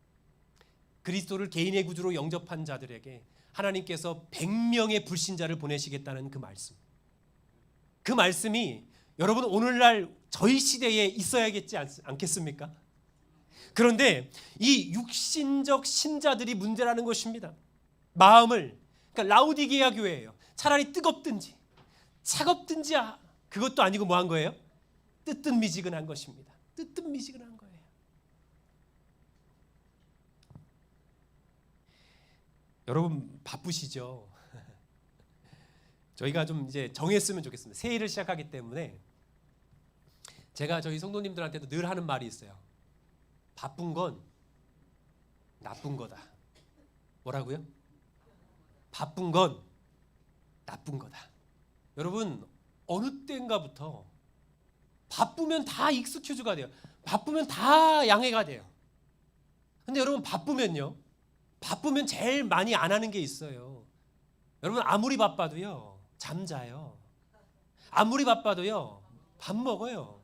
그리스도를 개인의 구주로 영접한 자들에게 하나님께서 100명의 불신자를 보내시겠다는 그 말씀. 그 말씀이 여러분 오늘날 저희 시대에 있어야겠지 않겠습니까? 그런데 이 육신적 신자들이 문제라는 것입니다. 마음을, 그러니까 라우디게아 교회예요. 차라리 뜨겁든지 차갑든지 그것도 아니고 뭐 한 거예요? 뜨뜻미지근한 것입니다. 뜨뜻미지근한 거예요. 여러분 바쁘시죠? 저희가 좀 이제 정했으면 좋겠습니다. 새해를 시작하기 때문에 제가 저희 성도님들한테도 늘 하는 말이 있어요. 바쁜 건 나쁜 거다. 뭐라고요? 바쁜 건 나쁜 거다. 여러분 어느 때인가부터 바쁘면 다 익스큐즈가 돼요. 바쁘면 다 양해가 돼요. 근데 여러분 바쁘면 제일 많이 안 하는 게 있어요. 여러분 아무리 바빠도요 잠자요. 아무리 바빠도요 밥 먹어요.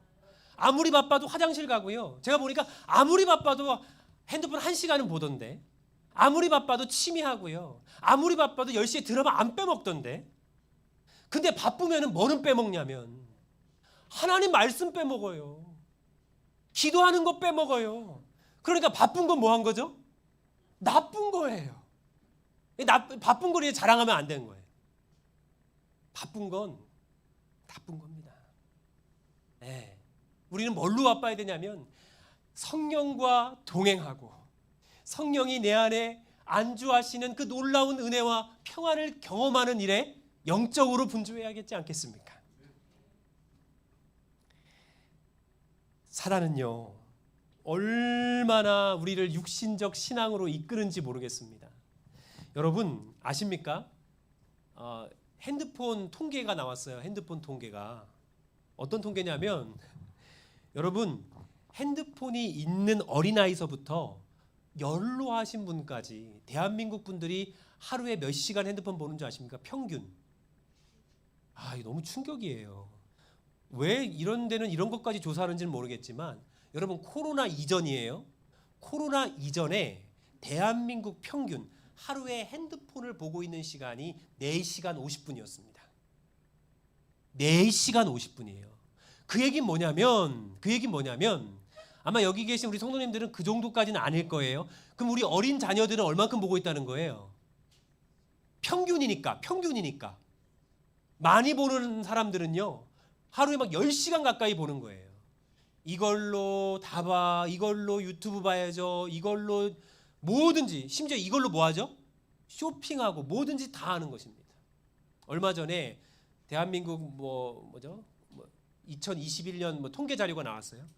아무리 바빠도 화장실 가고요. 제가 보니까 아무리 바빠도 핸드폰 1시간은 보던데, 아무리 바빠도 취미하고요. 아무리 바빠도 10시에 드라마 안 빼먹던데. 근데 바쁘면 뭐는 빼먹냐면 하나님 말씀 빼먹어요. 기도하는 거 빼먹어요. 그러니까 바쁜 건 뭐 한 거죠? 나쁜 거예요. 바쁜 거를 자랑하면 안 되는 거예요. 바쁜 건 나쁜 겁니다. 네. 우리는 뭘로 바빠야 되냐면 성령과 동행하고 성령이 내 안에 안주하시는 그 놀라운 은혜와 평안을 경험하는 일에 영적으로 분주해야겠지 않겠습니까? 사단은요, 얼마나 우리를 육신적 신앙으로 이끄는지 모르겠습니다. 여러분 아십니까? 핸드폰 통계가 나왔어요. 핸드폰 통계가 어떤 통계냐면, 여러분 핸드폰이 있는 어린아이서부터 연로하신 분까지 대한민국 분들이 하루에 몇 시간 핸드폰 보는 줄 아십니까? 평균. 이거 너무 충격이에요. 왜 이런 데는 이런 것까지 조사하는지는 모르겠지만, 여러분 코로나 이전이에요. 코로나 이전에 대한민국 평균 하루에 핸드폰을 보고 있는 시간이 4시간 50분이었습니다. 4시간 50분이에요. 그 얘기는 뭐냐면 아마 여기 계신 우리 성도님들은 그 정도까지는 아닐 거예요. 그럼 우리 어린 자녀들은 얼만큼 보고 있다는 거예요? 평균이니까. 많이 보는 사람들은요, 하루에 막 10시간 가까이 보는 거예요. 이걸로 다 봐, 이걸로 유튜브 봐야죠, 이걸로 뭐든지, 심지어 이걸로 뭐 하죠? 쇼핑하고 뭐든지 다 하는 것입니다. 얼마 전에 대한민국 2021년 통계 자료가 나왔어요.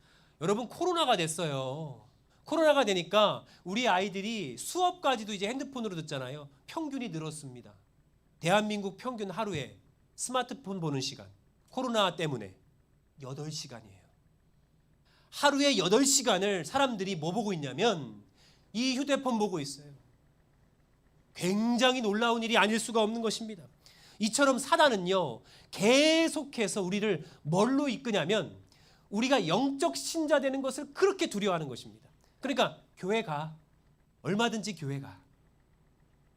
여러분 코로나가 됐어요. 코로나가 되니까 우리 아이들이 수업까지도 이제 핸드폰으로 듣잖아요. 평균이 늘었습니다. 대한민국 평균 하루에 스마트폰 보는 시간, 코로나 때문에 8시간이에요. 하루에 8시간을 사람들이 뭐 보고 있냐면 이 휴대폰 보고 있어요. 굉장히 놀라운 일이 아닐 수가 없는 것입니다. 이처럼 사단은요, 계속해서 우리를 뭘로 이끄냐면 우리가 영적 신자 되는 것을 그렇게 두려워하는 것입니다. 그러니까 교회 가, 얼마든지 교회 가,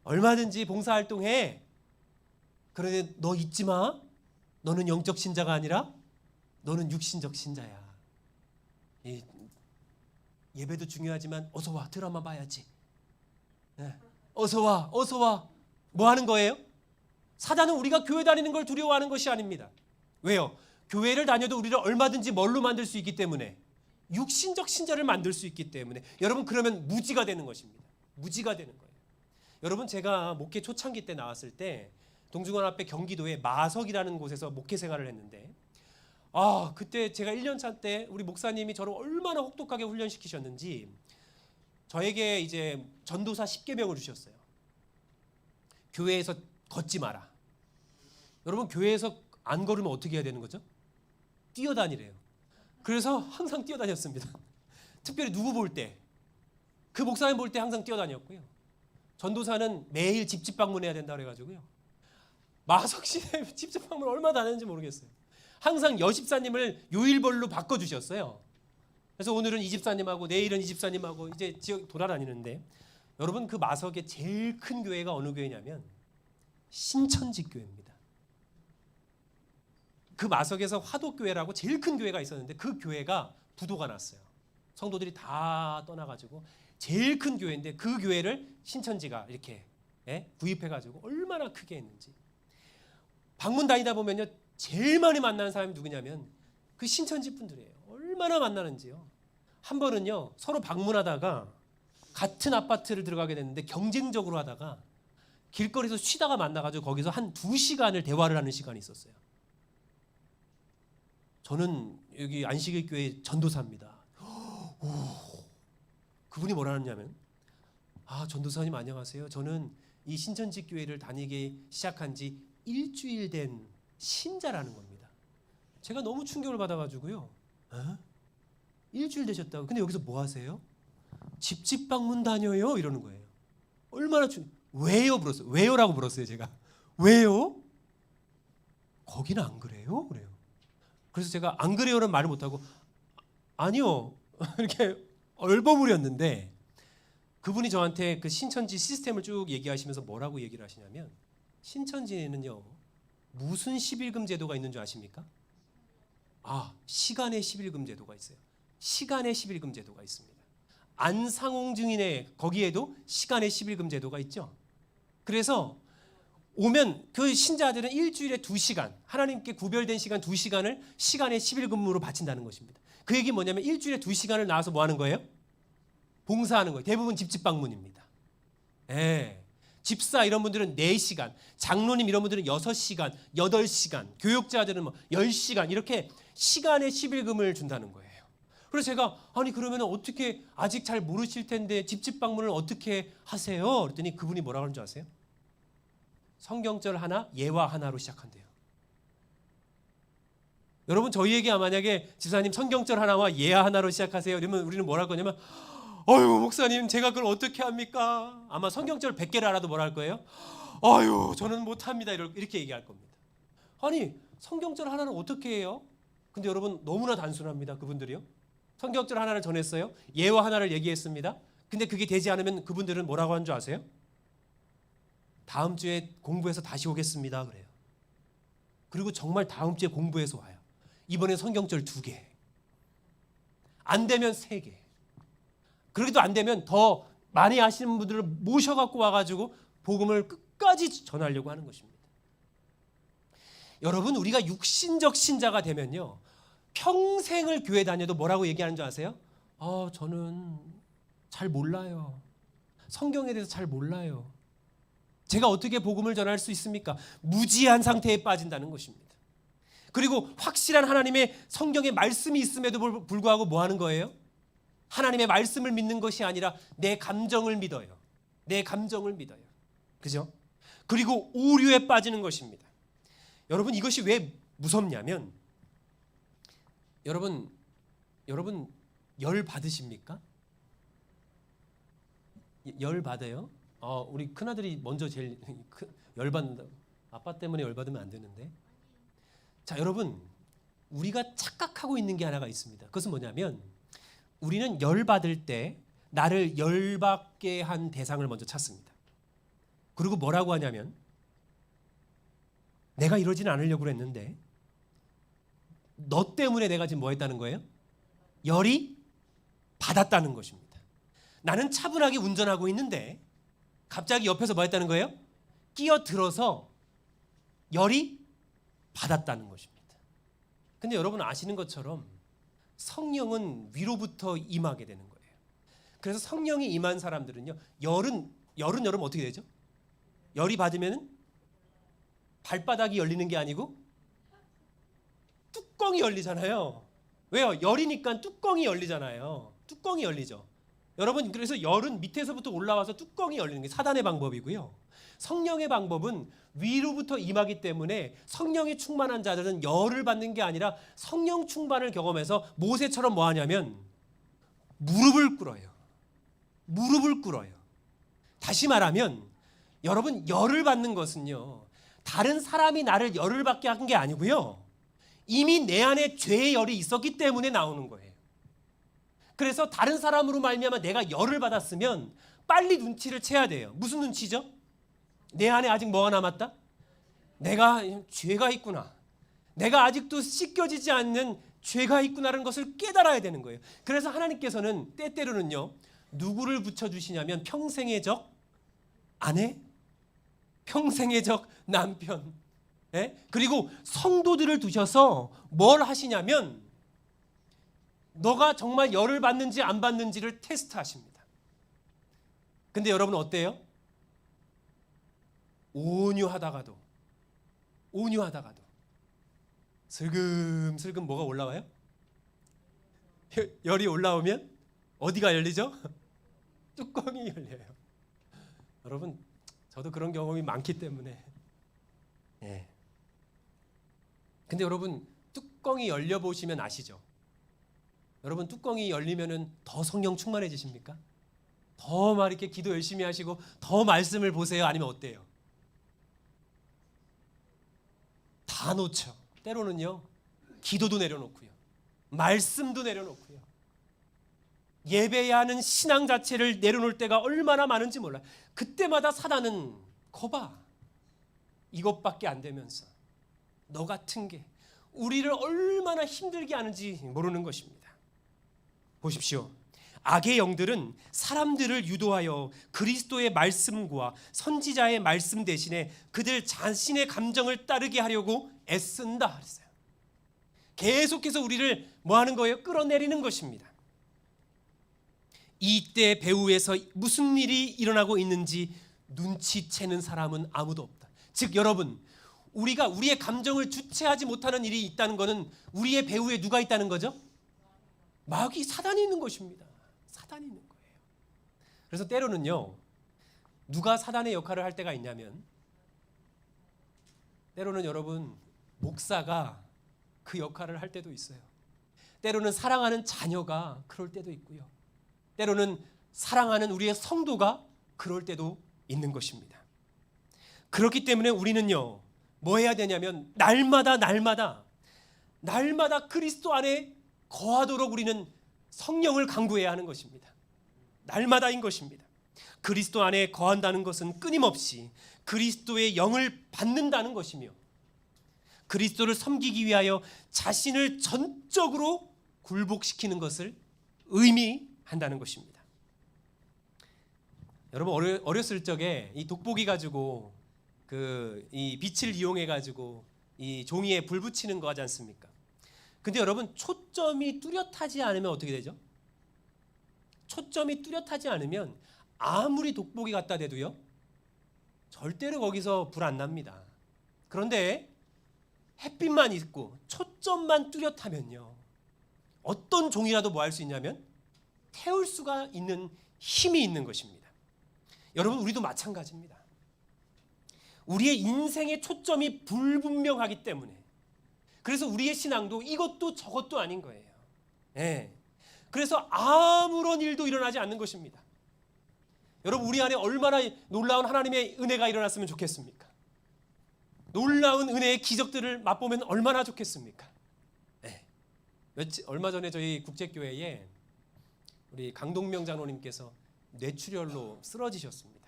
얼마든지 봉사활동해. 그런데 너 잊지 마. 너는 영적 신자가 아니라 너는 육신적 신자야. 예배도 중요하지만 어서 와, 드라마 봐야지. 어서 와. 뭐 하는 거예요? 사단은 우리가 교회 다니는 걸 두려워하는 것이 아닙니다. 왜요? 교회를 다녀도 우리를 얼마든지 뭘로 만들 수 있기 때문에, 육신적 신자를 만들 수 있기 때문에, 여러분 그러면 무지가 되는 것입니다. 무지가 되는 거예요. 여러분 제가 목회 초창기 때 나왔을 때 동중원 앞에 경기도에 마석이라는 곳에서 목회 생활을 했는데, 그때 제가 1년차 때 우리 목사님이 저를 얼마나 혹독하게 훈련시키셨는지 저에게 이제 전도사 10계명을 주셨어요. 교회에서 걷지 마라. 여러분 교회에서 안 걸으면 어떻게 해야 되는 거죠? 뛰어다니래요. 그래서 항상 뛰어다녔습니다. 특별히 누구 볼 때, 그 목사님 볼 때 항상 뛰어다녔고요. 전도사는 매일 집집 방문해야 된다 그래가지고요. 마석시대 집집 방문 얼마나 다녔는지 모르겠어요. 항상 여집사님을 요일별로 바꿔주셨어요. 그래서 오늘은 이 집사님하고 내일은 이 집사님하고 이제 지역 돌아다니는데, 여러분 그 마석의 제일 큰 교회가 어느 교회냐면 신천지 교회입니다. 그 마석에서 화도교회라고 제일 큰 교회가 있었는데 그 교회가 부도가 났어요. 성도들이 다 떠나가지고 제일 큰 교회인데 그 교회를 신천지가 이렇게 구입해가지고 얼마나 크게 했는지. 방문 다니다 보면요, 제일 많이 만나는 사람이 누구냐면 그 신천지 분들이에요. 얼마나 만나는지요. 한 번은요, 서로 방문하다가 같은 아파트를 들어가게 됐는데 경쟁적으로 하다가 길거리에서 쉬다가 만나가지고 거기서 한 2시간을 대화를 하는 시간이 있었어요. 저는 여기 안식일 교회 전도사입니다. 그분이 뭐라 하냐면, 전도사님 안녕하세요. 저는 이 신천지 교회를 다니기 시작한 지 일주일 된 신자라는 겁니다. 제가 너무 충격을 받아가지고요. 일주일 되셨다고? 근데 여기서 뭐 하세요? 집집 방문 다녀요? 이러는 거예요. 얼마나 왜요? 물었어요. 왜요라고 물었어요. 제가 왜요? 거기는 안 그래요? 그래요. 그래서 제가 안 그래요는 말을 못하고 아니요 이렇게 얼버무렸는데, 그분이 저한테 그 신천지 시스템을 쭉 얘기하시면서 뭐라고 얘기를 하시냐면, 신천지에는요 무슨 11금 제도가 있는 줄 아십니까? 시간의 11금 제도가 있어요. 시간의 11금 제도가 있습니다. 안상홍 증인의 거기에도 시간의 11금 제도가 있죠. 그래서 오면 그 신자들은 일주일에 2시간, 하나님께 구별된 시간 2시간을 시간의 11금으로 바친다는 것입니다. 그 얘기 뭐냐면 일주일에 2시간을 나와서 뭐 하는 거예요? 봉사하는 거예요. 대부분 집집 방문입니다. 예. 집사 이런 분들은 4시간, 장로님 이런 분들은 6시간, 8시간, 교육자들은 뭐 10시간 이렇게 시간의 11금을 준다는 거예요. 그래서 제가 아니 그러면 어떻게 아직 잘 모르실 텐데 집집 방문을 어떻게 하세요? 그랬더니 그분이 뭐라고 하는 줄 아세요? 성경절 하나, 예화 하나로 시작한대요. 여러분 저희에게 만약에 집사님 성경절 하나와 예화 하나로 시작하세요. 이러면 우리는 뭐랄 거냐면 아유 목사님 제가 그걸 어떻게 합니까? 아마 성경절 100개를 알아도 뭐라 할 거예요? 아유 저는 못합니다. 이렇게 얘기할 겁니다. 아니 성경절 하나는 어떻게 해요? 근데 여러분 너무나 단순합니다. 그분들이요. 성경절 하나를 전했어요. 예화 하나를 얘기했습니다. 근데 그게 되지 않으면 그분들은 뭐라고 하는 줄 아세요? 다음 주에 공부해서 다시 오겠습니다. 그래요. 그리고 정말 다음 주에 공부해서 와요. 이번엔 성경절 2개. 안 되면 3개. 그래도 안 되면 더 많이 아시는 분들을 모셔갖고 와가지고 복음을 끝까지 전하려고 하는 것입니다. 여러분 우리가 육신적 신자가 되면요. 평생을 교회 다녀도 뭐라고 얘기하는 줄 아세요? 저는 잘 몰라요. 성경에 대해서 잘 몰라요. 제가 어떻게 복음을 전할 수 있습니까? 무지한 상태에 빠진다는 것입니다. 그리고 확실한 하나님의 성경의 말씀이 있음에도 불구하고 뭐 하는 거예요? 하나님의 말씀을 믿는 것이 아니라 내 감정을 믿어요. 내 감정을 믿어요. 그죠? 그리고 오류에 빠지는 것입니다. 여러분 이것이 왜 무섭냐면 여러분 열 받으십니까? 열 받아요? 우리 큰아들이 먼저 제일 열 받는다. 아빠 때문에 열 받으면 안 되는데. 자, 여러분 우리가 착각하고 있는 게 하나가 있습니다. 그것은 뭐냐면 우리는 열 받을 때 나를 열받게 한 대상을 먼저 찾습니다. 그리고 뭐라고 하냐면 내가 이러진 않으려고 그랬는데 너 때문에 내가 지금 뭐 했다는 거예요? 열이 받았다는 것입니다. 나는 차분하게 운전하고 있는데 갑자기 옆에서 뭐 했다는 거예요? 끼어들어서 열이 받았다는 것입니다. 근데 여러분 아시는 것처럼 성령은 위로부터 임하게 되는 거예요. 그래서 성령이 임한 사람들은요. 열은 여러분 어떻게 되죠? 열이 받으면 발바닥이 열리는 게 아니고 뚜껑이 열리잖아요. 왜요? 열이니까 뚜껑이 열리잖아요. 뚜껑이 열리죠. 여러분 그래서 열은 밑에서부터 올라와서 뚜껑이 열리는 게 사단의 방법이고요. 성령의 방법은 위로부터 임하기 때문에 성령이 충만한 자들은 열을 받는 게 아니라 성령 충만을 경험해서 모세처럼 뭐 하냐면 무릎을 꿇어요. 무릎을 꿇어요. 다시 말하면 여러분 열을 받는 것은요. 다른 사람이 나를 열을 받게 한 게 아니고요. 이미 내 안에 죄의 열이 있었기 때문에 나오는 거예요. 그래서 다른 사람으로 말미암아 내가 열을 받았으면 빨리 눈치를 채야 돼요. 무슨 눈치죠? 내 안에 아직 뭐가 남았다? 내가 죄가 있구나. 내가 아직도 씻겨지지 않는 죄가 있구나라는 것을 깨달아야 되는 거예요. 그래서 하나님께서는 때때로는요. 누구를 붙여주시냐면 평생의 적 아내, 평생의 적 남편, 그리고 성도들을 두셔서 뭘 하시냐면 너가 정말 열을 받는지 안 받는지를 테스트하십니다. 근데 여러분 어때요? 온유하다가도 슬금슬금 뭐가 올라와요? 열이 올라오면 어디가 열리죠? 뚜껑이 열려요. 여러분 저도 그런 경험이 많기 때문에 근데 여러분 뚜껑이 열려보시면 아시죠? 여러분 뚜껑이 열리면은 더 성령 충만해지십니까? 더 막 이렇게 기도 열심히 하시고 더 말씀을 보세요? 아니면 어때요? 다 놓쳐. 때로는요 기도도 내려놓고요 말씀도 내려놓고요 예배해야 하는 신앙 자체를 내려놓을 때가 얼마나 많은지 몰라요. 그때마다 사단은 거봐 이것밖에 안 되면서 너 같은 게 우리를 얼마나 힘들게 하는지 모르는 것입니다. 보십시오. 악의 영들은 사람들을 유도하여 그리스도의 말씀과 선지자의 말씀 대신에 그들 자신의 감정을 따르게 하려고 애쓴다 그랬어요. 계속해서 우리를 뭐 하는 거예요? 끌어내리는 것입니다. 이때 배후에서 무슨 일이 일어나고 있는지 눈치채는 사람은 아무도 없다. 즉 여러분, 우리가 우리의 감정을 주체하지 못하는 일이 있다는 것은 우리의 배후에 누가 있다는 거죠? 마귀, 사단이 있는 것입니다. 사단이 있는 거예요. 그래서 때로는요, 누가 사단의 역할을 할 때가 있냐면, 때로는 여러분, 목사가 그 역할을 할 때도 있어요. 때로는 사랑하는 자녀가 그럴 때도 있고요. 때로는 사랑하는 우리의 성도가 그럴 때도 있는 것입니다. 그렇기 때문에 우리는요, 뭐 해야 되냐면 날마다 그리스도 안에 거하도록 우리는 성령을 강구해야 하는 것입니다. 날마다인 것입니다. 그리스도 안에 거한다는 것은 끊임없이 그리스도의 영을 받는다는 것이며, 그리스도를 섬기기 위하여 자신을 전적으로 굴복시키는 것을 의미한다는 것입니다. 여러분, 어렸을 적에 이 돋보기 가지고 이 빛을 이용해 가지고 이 종이에 불 붙이는 거 하지 않습니까? 근데 여러분, 초점이 뚜렷하지 않으면 어떻게 되죠? 초점이 뚜렷하지 않으면 아무리 돋보기 갖다 대도요, 절대로 거기서 불 안 납니다. 그런데 햇빛만 있고 초점만 뚜렷하면요, 어떤 종이라도 뭐 할 수 있냐면 태울 수가 있는 힘이 있는 것입니다. 여러분, 우리도 마찬가지입니다. 우리의 인생의 초점이 불분명하기 때문에, 그래서 우리의 신앙도 이것도 저것도 아닌 거예요. 네. 그래서 아무런 일도 일어나지 않는 것입니다. 여러분, 우리 안에 얼마나 놀라운 하나님의 은혜가 일어났으면 좋겠습니까? 놀라운 은혜의 기적들을 맛보면 얼마나 좋겠습니까? 네. 얼마 전에 저희 국제교회에 우리 강동명 장로님께서 뇌출혈로 쓰러지셨습니다.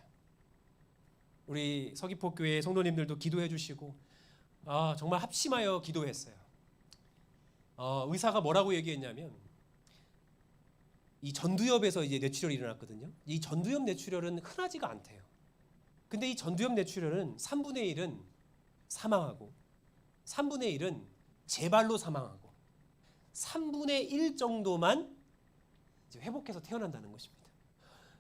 우리 서귀포교회 성도님들도 기도해 주시고 정말 합심하여 기도했어요. 의사가 뭐라고 얘기했냐면, 이 전두엽에서 이제 뇌출혈이 일어났거든요. 이 전두엽 뇌출혈은 흔하지가 않대요. 근데 이 전두엽 뇌출혈은 3분의 1은 사망하고 3분의 1은 재발로 사망하고 3분의 1 정도만 이제 회복해서 태어난다는 것입니다.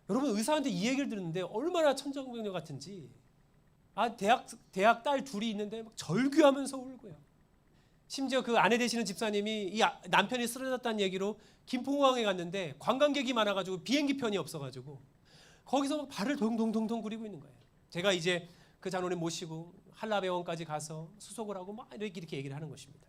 여러분, 의사한테 이 얘기를 들었는데 얼마나 천정명령 같은지. 대학 딸 둘이 있는데 막 절규하면서 울고요. 심지어 그 아내 되시는 집사님이 이 남편이 쓰러졌다는 얘기로 김포공항에 갔는데 관광객이 많아가지고 비행기 편이 없어가지고 거기서 막 발을 동동동동 구리고 있는 거예요. 제가 이제 그 장로님 모시고 한라병원까지 가서 수속을 하고 막 이렇게 얘기를 하는 것입니다.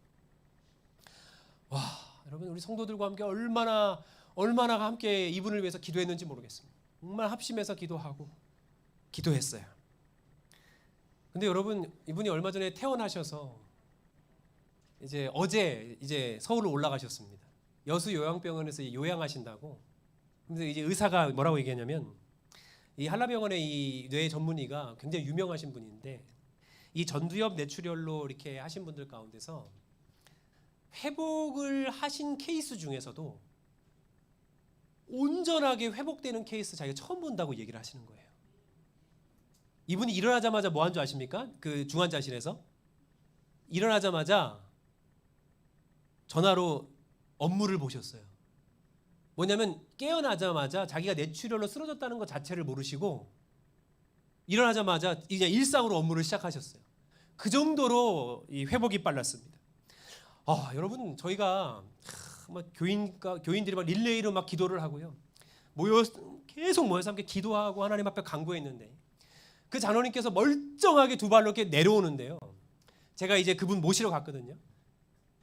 와, 여러분, 우리 성도들과 함께 얼마나 함께 이분을 위해서 기도했는지 모르겠습니다. 정말 합심해서 기도했어요. 근데 여러분, 이분이 얼마 전에 퇴원하셔서 어제 서울로 올라가셨습니다. 여수 요양병원에서 요양하신다고. 근데 이제 의사가 뭐라고 얘기했냐면, 이 한라병원의 이 뇌 전문의가 굉장히 유명하신 분인데, 이 전두엽 뇌출혈로 이렇게 하신 분들 가운데서 회복을 하신 케이스 중에서도 온전하게 회복되는 케이스 자기가 처음 본다고 얘기를 하시는 거예요. 이분이 일어나자마자 뭐 한 줄 아십니까? 그 중환자실에서 일어나자마자 전화로 업무를 보셨어요. 뭐냐면 깨어나자마자 자기가 뇌출혈로 쓰러졌다는 것 자체를 모르시고 일어나자마자 이제 일상으로 업무를 시작하셨어요. 그 정도로 이 회복이 빨랐습니다. 여러분, 저희가 교인들이 막 릴레이로 막 기도를 하고요. 계속 모여서 함께 기도하고 하나님 앞에 간구했는데, 그 장로님께서 멀쩡하게 두 발로 이렇게 내려오는데요. 제가 이제 그분 모시러 갔거든요.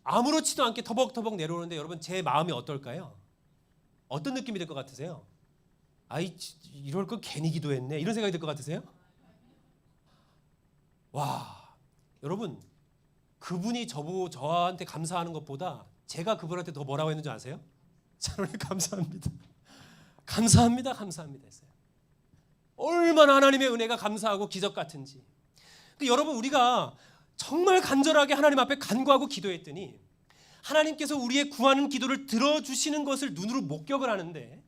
아무렇지도 않게 터벅터벅 내려오는데 여러분, 제 마음이 어떨까요? 어떤 느낌이 들 것 같으세요? 이럴 거 괜히 기도했네, 이런 생각이 들 것 같으세요? 와, 여러분, 그분이 저한테 감사하는 것보다 제가 그분한테 더 뭐라고 했는지 아세요? 장로님 감사합니다. 감사합니다 했어요. 얼마나 하나님의 은혜가 감사하고 기적 같은지. 여러분, 우리가 정말 간절하게 하나님 앞에 간구하고 기도했더니 하나님께서 우리의 구하는 기도를 들어주시는 것을 눈으로 목격을 하는데,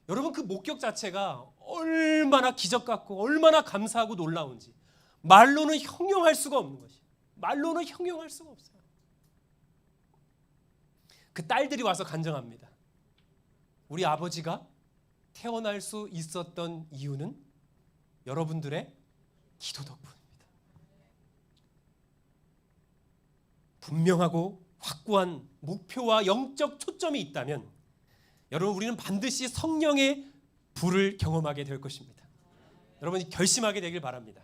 여러분, 그 목격 자체가 얼마나 기적 같고 얼마나 감사하고 놀라운지 말로는 형용할 수가 없는 것이. 말로는 형용할 수가 없어요. 그 딸들이 와서 간증합니다. 우리 아버지가 태어날 수 있었던 이유는 여러분들의 기도 덕분입니다. 분명하고 확고한 목표와 영적 초점이 있다면 여러분, 우리는 반드시 성령의 불을 경험하게 될 것입니다. 여러분이 결심하게 되길 바랍니다.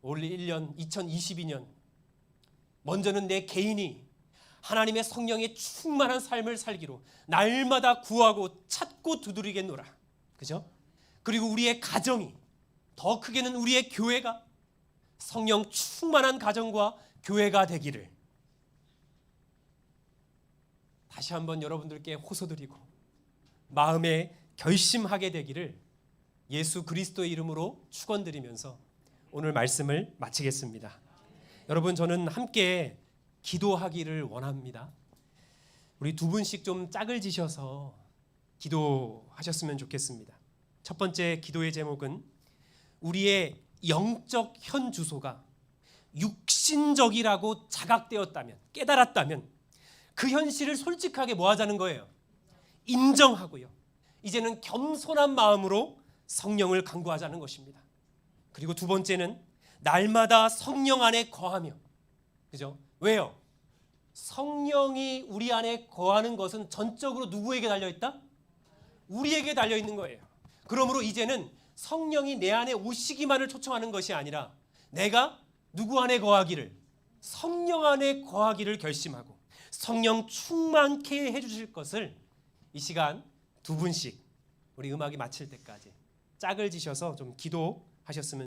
올 1년 2022년 먼저는 내 개인이 하나님의 성령의 충만한 삶을 살기로 날마다 구하고 찾고 두드리겠노라. 그죠? 그리고 우리의 가정이, 더 크게는 우리의 교회가 성령 충만한 가정과 교회가 되기를 다시 한번 여러분들께 호소드리고 마음에 결심하게 되기를 예수 그리스도의 이름으로 축원드리면서 오늘 말씀을 마치겠습니다. 여러분, 저는 함께 기도하기를 원합니다. 우리 두 분씩 좀 짝을 지셔서 기도하셨으면 좋겠습니다. 첫 번째 기도의 제목은 우리의 영적 현 주소가 육신적이라고 자각되었다면, 깨달았다면 그 현실을 솔직하게 뭐 하자는 거예요? 인정하고요. 이제는 겸손한 마음으로 성령을 간구하자는 것입니다. 그리고 두 번째는 날마다 성령 안에 거하며, 그죠? 왜요? 성령이 우리 안에 거하는 것은 전적으로 누구에게 달려있다? 우리에게 달려있는 거예요. 그러므로 이제는 성령이 내 안에 오시기만을 초청하는 것이 아니라 내가 누구 안에 거하기를, 성령 안에 거하기를 결심하고 성령 충만케 해주실 것을 이 시간 두 분씩 우리 음악이 마칠 때까지 짝을 지셔서 좀 기도하셨으면